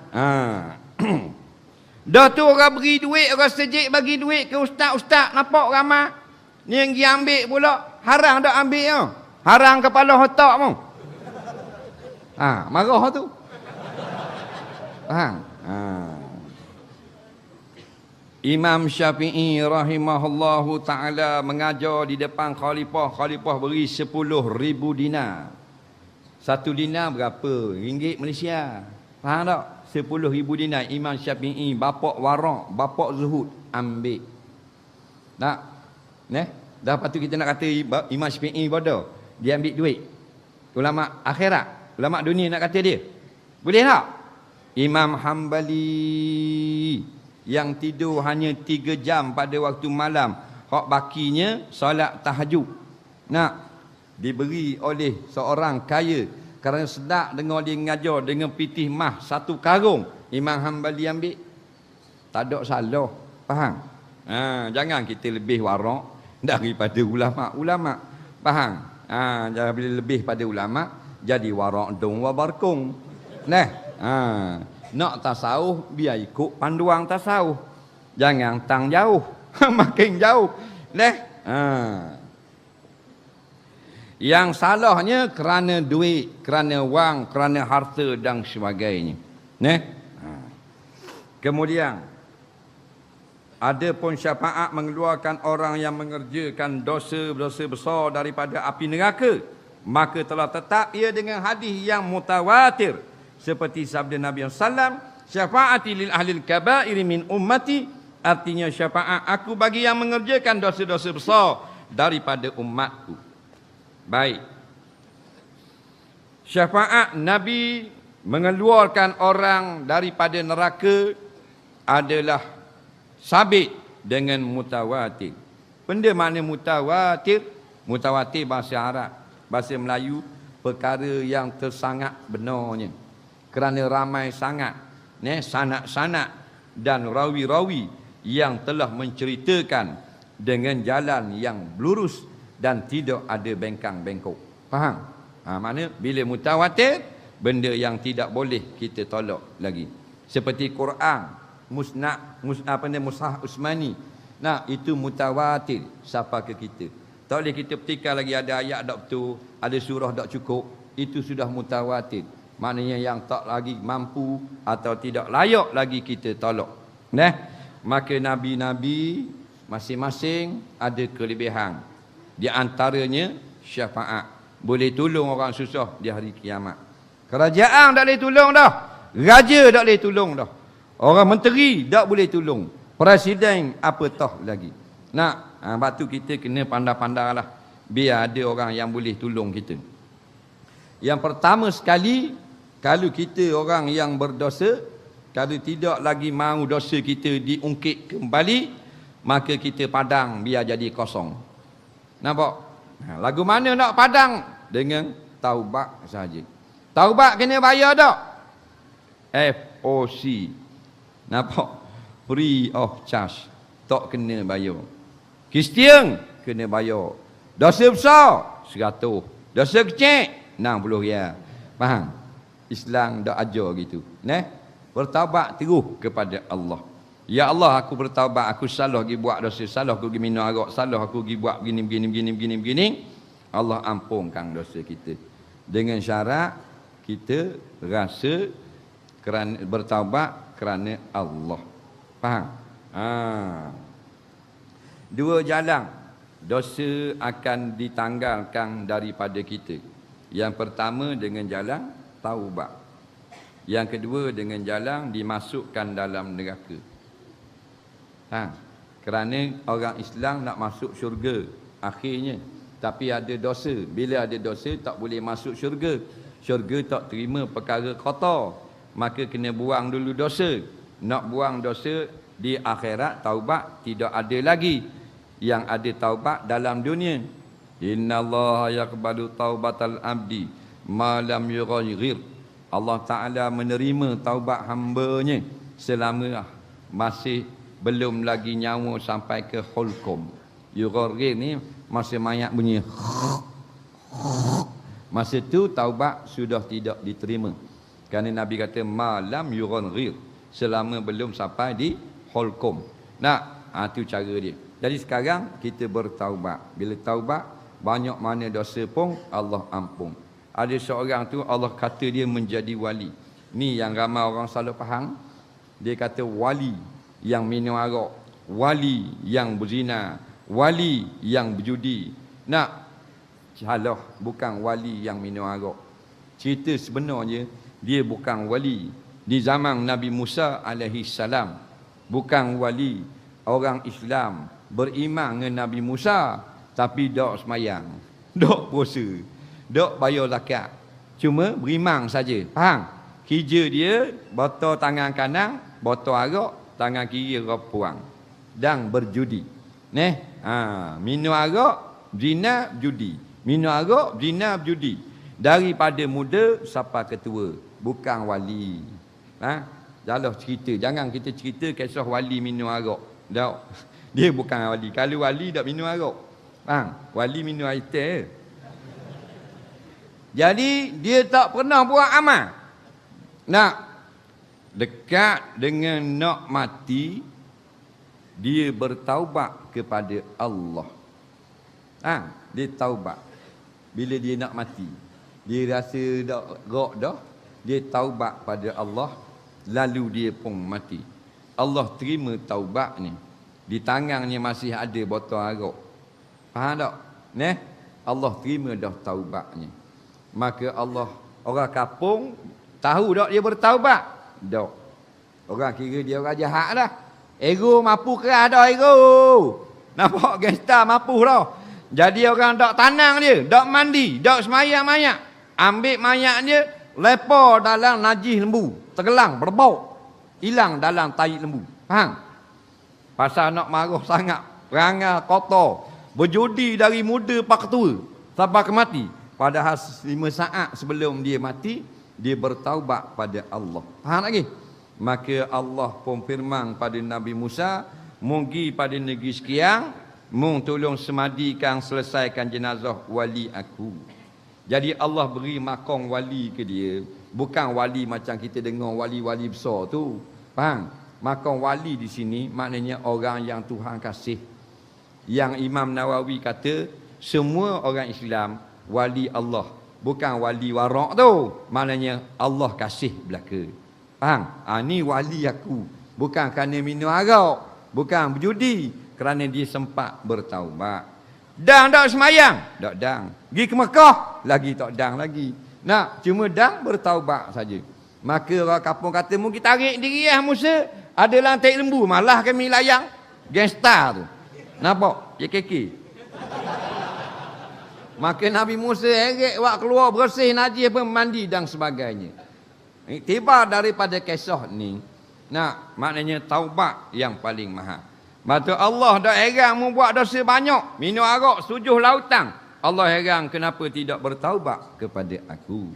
Dah tu orang beri duit, orang sejik bagi duit ke ustaz-ustaz, nampak ramai. Ni yang pergi ambil pula, haram tak ambil ya? Haram kepala otak pun. Marah tu. Faham? Imam Syafi'i rahimahullahu ta'ala mengajar di depan khalifah. Khalifah beri 10,000 dinar. 1 dinar berapa? Ringgit Malaysia. Faham tak? 10,000 dinar. Imam Syafi'i, bapak warak, bapak zuhud, ambil. Tak? Dah lepas tu kita nak kata Imam Syafi'i bodoh. Dia ambil duit. Ulama akhirat, ulama dunia nak kata dia. Boleh tak? Imam Hambali yang tidur hanya 3 jam pada waktu malam, hak bakinya solat tahajud. Diberi oleh seorang kaya kerana sedap dengar dia ngajar dengan pitih mah 1 karung. Imam Hambali ambil. Tak ada salah. Faham? Jangan kita lebih warak daripada ulama-ulama. Faham? Jangan bila lebih pada ulama jadi warak dong wa barkung. Nak tasawuf biar ikut panduan tasawuf. Jangan tang jauh. Makin jauh. Yang salahnya kerana duit, kerana wang, kerana harta dan sebagainya. Kemudian ada pun syafaat mengeluarkan orang yang mengerjakan dosa-dosa besar daripada api neraka. Maka telah tetap ia dengan hadis yang mutawatir. Seperti sabda Nabi SAW, syafaati lil ahlil kabairi min ummati. Artinya syafaat aku bagi yang mengerjakan dosa-dosa besar daripada umatku. Baik. Syafaat Nabi mengeluarkan orang daripada neraka adalah sabit dengan mutawatir. Benda mana mutawatir? Mutawatir bahasa Arab, bahasa Melayu, perkara yang tersangat benarnya. Kerana ramai sangat sanak-sanak dan rawi-rawi yang telah menceritakan dengan jalan yang lurus dan tidak ada bengkang-bengkok. Faham? Maknanya bila mutawatir, benda yang tidak boleh kita tolak lagi. Seperti Quran, Mushaf Usmani. Nah, itu mutawatir sampai ke kita. Tak boleh kita petikar lagi ada ayat tak betul, ada surah tak cukup. Itu sudah mutawatir. Maknanya yang tak lagi mampu atau tidak layak lagi kita tolak. Maka nabi-nabi masing-masing ada kelebihan. Di antaranya syafaat. Boleh tolong orang susah di hari kiamat. Kerajaan tak boleh tolong dah. Raja tak boleh tolong dah. Orang menteri tak boleh tolong. Presiden apatah lagi. Sebab tu kita kena pandai-pandai lah. Biar ada orang yang boleh tolong kita. Yang pertama sekali, kalau kita orang yang berdosa, kalau tidak lagi mahu dosa kita diungkit kembali, maka kita padang biar jadi kosong. Nampak? Lagu mana nak padang? Dengan taubat saja. Taubat kena bayar tak? FOC. Nampak? Free of charge. Tak kena bayar. Kristian kena bayar. Dosa besar 100. Dosa kecil 60 riyal. Faham? Islam dak ajar gitu. Bertaubat terus kepada Allah. Ya Allah, aku bertaubat, aku salah pergi buat dosa, salah aku pergi minum arak, salah aku pergi buat begini. Allah ampunkan dosa kita. Dengan syarat kita rasa kerana bertaubat kerana Allah. Faham? Dua jalan dosa akan ditanggalkan daripada kita. Yang pertama dengan jalan taubat. Yang kedua dengan jalan dimasukkan dalam neraka. Kerana orang Islam nak masuk syurga akhirnya, tapi ada dosa. Bila ada dosa tak boleh masuk syurga. Syurga tak terima perkara kotor, maka kena buang dulu dosa. Nak buang dosa di akhirat, taubat tidak ada lagi. Yang ada taubat dalam dunia. Innallaha yaqbalu taubatal abdi ma lam yughayyir. Allah Ta'ala menerima taubat hamba-Nya selama masih belum lagi nyawa sampai ke hulkum. Yughayyir ni masa mayat bunyi. Masa tu taubat sudah tidak diterima. Kerana Nabi kata malam yughayyir, selama belum sampai di hulkum. Itu cara dia. Jadi sekarang kita bertaubat. Bila taubat, banyak mana dosa pun Allah ampun. Ada seorang tu Allah kata dia menjadi wali. Ni yang ramai orang salah faham. Dia kata wali yang minum arak, wali yang berzina, wali yang berjudi. Salah, bukan wali yang minum arak. Cerita sebenarnya dia bukan wali. Di zaman Nabi Musa alaihi salam, bukan wali. Orang Islam beriman dengan Nabi Musa, tapi dok semayang, dok puasa, dok bayar zakat. Cuma beriman saja. Faham? Kerja dia botol tangan kanan, botol arak, tangan kiri puang, dan berjudi. Minum arak, zina, judi. Minum arak, zina, judi. Daripada muda sampai ketua. Bukan wali. Jalah cerita. Jangan kita cerita kisah wali minum arak. Tak. Dia bukan wali. Kalau wali tak minum arak. Wali minum air teh. Jadi dia tak pernah buat amal. Dekat dengan nak mati, dia bertaubat kepada Allah. Dia taubat. Bila dia nak mati, dia rasa dah gok dah, dia taubat pada Allah, lalu dia pun mati. Allah terima taubat ni. Di tangannya masih ada botol arak. Faham tak? Allah terima dah taubatnya. Maka Allah, orang kampung tahu tak dia bertaubat? Tak. Orang kira dia orang jahat dah. Ego mampu keras dah ego. Nampak gangster mampu dah. Jadi orang dak tanang dia, dak mandi, dak semayang mayat. Ambil mayat dia, lepa dalam najis lembu, tergelang, berbau. Hilang dalam tai lembu. Faham? Pasal nak marah sangat, perangai kotor, berjudi dari muda pak tua sampai ke mati. Padahal 5 saat sebelum dia mati, dia bertaubat pada Allah. Faham lagi? Maka Allah pun firman pada Nabi Musa, "Mugi pada negeri sekian, mung tolong semadikan selesaikan jenazah wali aku." Jadi Allah beri makam wali ke dia. Bukan wali macam kita dengar wali-wali besar tu. Faham? Makam wali di sini maknanya orang yang Tuhan kasih. Yang Imam Nawawi kata, semua orang Islam wali Allah. Bukan wali warak tu. Maknanya Allah kasih belaka. Faham? Ni wali aku. Bukan kerana minum arak. Bukan berjudi. Kerana dia sempat bertaubat. Dang tak semayang? Tak dang. Pergi ke Mekah? Lagi tak dang lagi. Nak, cuma dang bertaubat saja. Maka orang kampung kata, mungkin tarik diri Musa. Ada lantai lembu. Malah kami layang. Gangster tu. Nampak? JKK. Maka Nabi Musa heret buat keluar bersih najis pun mandi dan sebagainya. Tiba daripada kisah ni. Nak, maknanya taubat yang paling mahal. Maka Allah dah heran membuat dosa banyak. Minum arak 7 lautan. Allah heran kenapa tidak bertaubat kepada aku.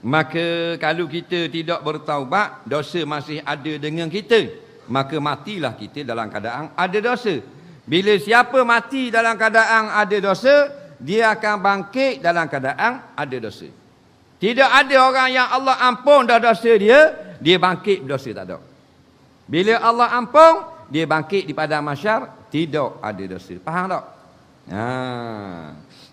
Maka kalau kita tidak bertaubat, dosa masih ada dengan kita. Maka matilah kita dalam keadaan ada dosa. Bila siapa mati dalam keadaan ada dosa, dia akan bangkit dalam keadaan ada dosa. Tidak ada orang yang Allah ampun dah dosa dia bangkit dosa tak ada. Bila Allah ampun, dia bangkit di padang mahsyar, tidak ada dosa. Faham tak?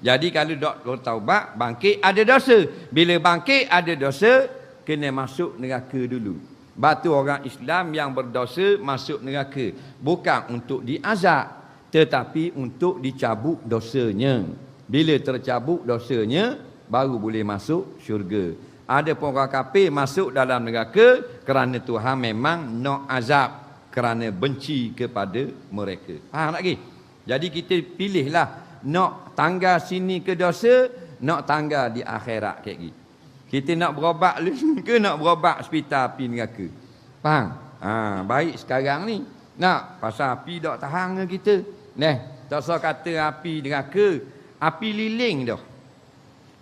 Jadi kalau tak bertaubat, bangkit ada dosa. Bila bangkit ada dosa, kena masuk neraka dulu. Batu orang Islam yang berdosa masuk neraka. Bukan untuk diazab, tetapi untuk dicabut dosanya. Bila tercabut dosanya, baru boleh masuk syurga. Ada pun orang kafir masuk dalam neraka kerana Tuhan memang nak azab, kerana benci kepada mereka. Faham lagi? Jadi kita pilihlah nak tangga sini ke dosa, nak tangga di akhirat kayak gini. Kita nak berobat ke nak berobat hospital api neraka. Faham? Baik sekarang ni. Nak pasal api tak tahan dengan kita. Tak usah kata api neraka, api liling dah.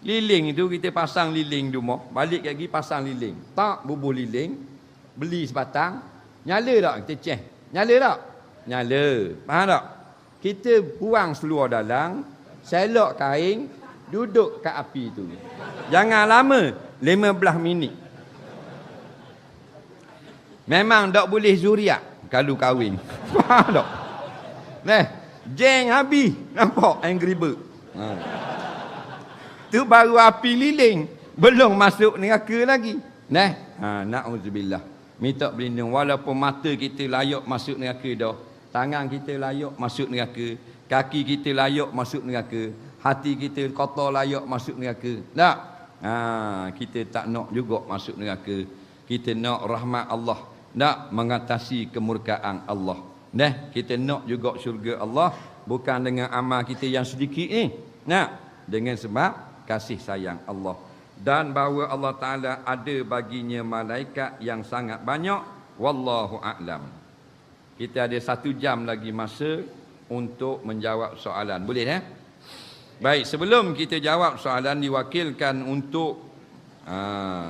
Liling itu kita pasang liling di rumah, balik lagi pasang liling. Tak bubuh liling, beli sebatang, nyala tak kita cek? Nyala tak? Nyala. Faham tak? Kita buang seluar dalam, selok kain, duduk kat api tu. Jangan lama, 15 minit. Memang tak boleh zuriat kalau kahwin. Faham tak? Jeng habis. Nampak Angry Bird. Tu baru api liling, belum masuk neraka lagi. Na'udzubillah. Minta berlindung. Walaupun mata kita layak masuk neraka dah, tangan kita layak masuk neraka, kaki kita layak masuk neraka, hati kita kotor layak masuk neraka. Tak? Kita tak nak juga masuk neraka. Kita nak rahmat Allah, nak mengatasi kemurkaan Allah. Kita nak juga syurga Allah, bukan dengan amal kita yang sedikit ni. Dengan sebab kasih sayang Allah. Dan bahawa Allah Ta'ala ada baginya malaikat yang sangat banyak. Wallahu a'lam. Kita ada 1 jam lagi masa untuk menjawab soalan. Boleh Baik, sebelum kita jawab soalan, diwakilkan untuk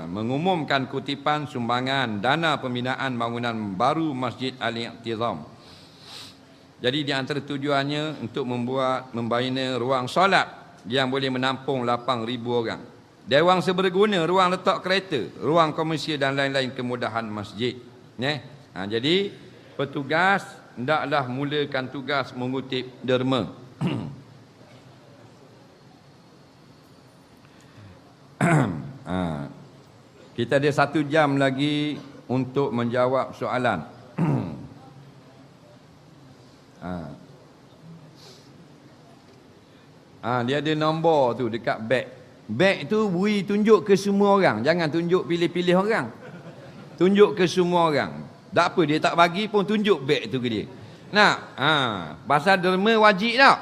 mengumumkan kutipan sumbangan dana pembinaan bangunan baru Masjid Al-Iqtizam. Jadi di antara tujuannya untuk membina ruang solat yang boleh menampung 8,000 orang. Dewan seberguna, ruang letak kereta, ruang komersial dan lain-lain kemudahan masjid. Jadi petugas hendaklah mulakan tugas mengutip derma. Kita ada 1 jam lagi untuk menjawab soalan. Dia ada nombor tu dekat beg. Beg tu beri tunjuk ke semua orang. Jangan tunjuk pilih-pilih orang. Tunjuk ke semua orang. Tak apa, dia tak bagi pun tunjuk beg tu ke dia. Nak, pasal derma wajib tak?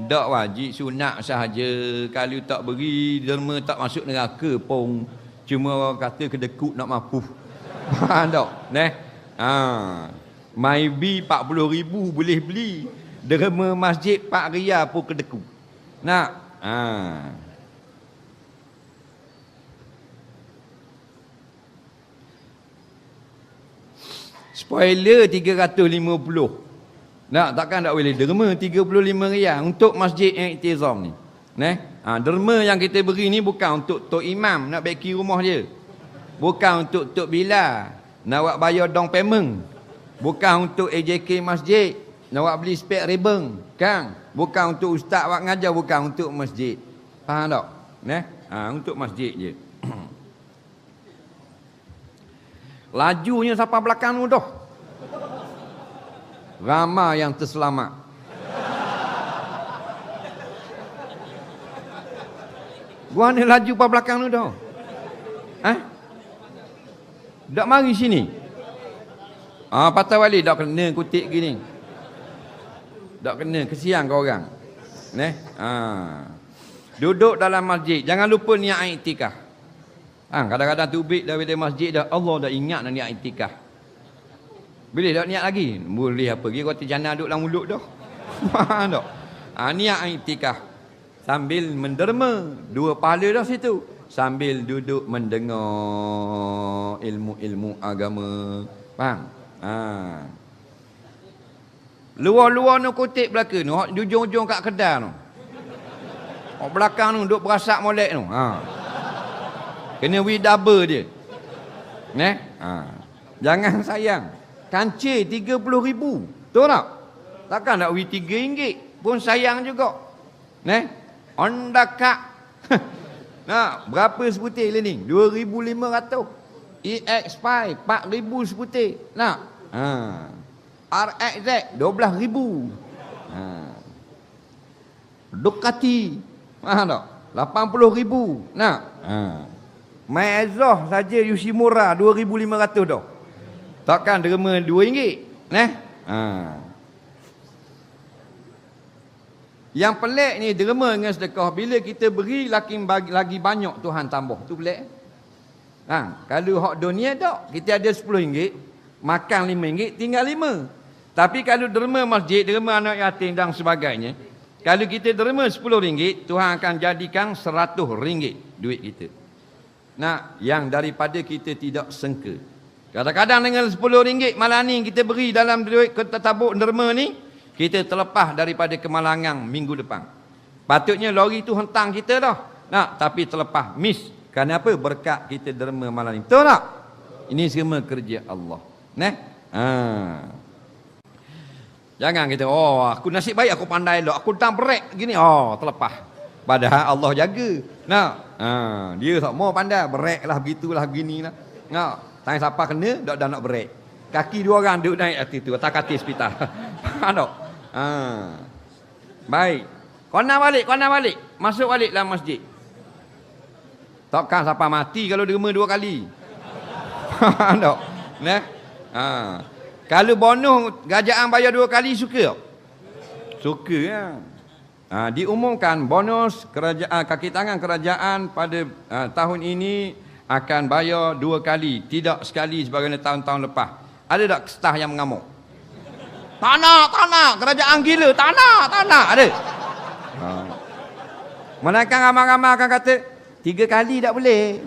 Tak wajib, sunat sahaja. Kalau tak beri derma tak masuk neraka pun. Cuma orang kata kedekut nak mampu. Faham tak? Maybe 40,000 boleh beli. Derma masjid 4 riyal pun kedekut. Nak? Spoiler 350. Nak, takkan tak boleh derma 35 riyal untuk masjid yang iktizam ni. Derma yang kita beri ni bukan untuk Tok Imam nak baiki rumah dia. Bukan untuk Tok Bilal nak buat bayar down payment. Bukan untuk AJK masjid nak buat beli spek rebeng, kan? Bukan untuk ustaz buat ngajar, bukan untuk masjid. Faham tak? Untuk masjid je. Lajunya sampai belakang tu dah. Ramai yang terselamat. Gua ni laju pada belakang tu dah. Tak mari sini. Patah balik tak kena kutip gini. Tak kena, kesian kau orang. Duduk dalam masjid, jangan lupa niat iktikaf. Kadang-kadang tubik dari masjid dah, Allah dah ingat nak niat iktikaf. Boleh tak niat lagi? Boleh apa? Pergi kota jannah duduk dalam mulut dah. Faham tak? Niat iktikaf. Sambil menderma, 2 pahala dah situ. Sambil duduk mendengar ilmu-ilmu agama. Faham? Luar-luar ni kutip belakang tu, di ujung-ujung kat kedai tu. Belakang tu duduk berasak molek tu. Kena widaba dia. Jangan sayang. Kancil 30,000. Tahu tak? Takkan nak RM3 pun sayang juga. Honda Cup. Berapa sebutir ni? 2,500. EX5 4,000 sebutir. RXZ 12,000. Ducati. Faham tak? 80,000. Maezoh saja Yoshimura 2,500 dah. Takkan derma RM2. Yang pelik ni derma dengan sedekah, bila kita beri lagi banyak Tuhan tambah. Tu pelik. Kalau hak dunia tak, kita ada RM10, makan RM5, tinggal 5. Tapi kalau derma masjid, derma anak yatim dan sebagainya, kalau kita derma RM10, Tuhan akan jadikan RM100 duit kita. Yang daripada kita tidak sangka. Kadang-kadang dengan RM10 malam ni kita beri dalam duit tabuk derma ni, kita terlepas daripada kemalangan minggu depan. Patutnya lori tu hentang kita dah. Tapi terlepas, miss. Kenapa? Berkat kita derma malam ni. Betul tak? Ini semua kerja Allah. Jangan kita, aku nasib baik aku pandai lo, aku tak break gini, terlepas. Padahal Allah jaga. Dia tak mau pandai, break lah, begitulah, beginilah. Tanya siapa kena, dah nak break. Kaki 2 orang duduk naik atas tu, atas katil hospital. Faham tak? Baik. Kau nak balik. Masuk balik dalam masjid. Takkan siapa mati kalau derma 2 kali. Faham tak? Kalau bonus kerajaan bayar 2 kali, suka tak? Suka kan? Diumumkan bonus kaki tangan kerajaan pada tahun ini akan bayar 2 kali, tidak sekali sebagaimana tahun-tahun lepas. Ada tak staf yang mengamuk? Tak nak, kerajaan gila, tak nak, ada. Manakah ramai-ramai akan kata 3 kali tak boleh.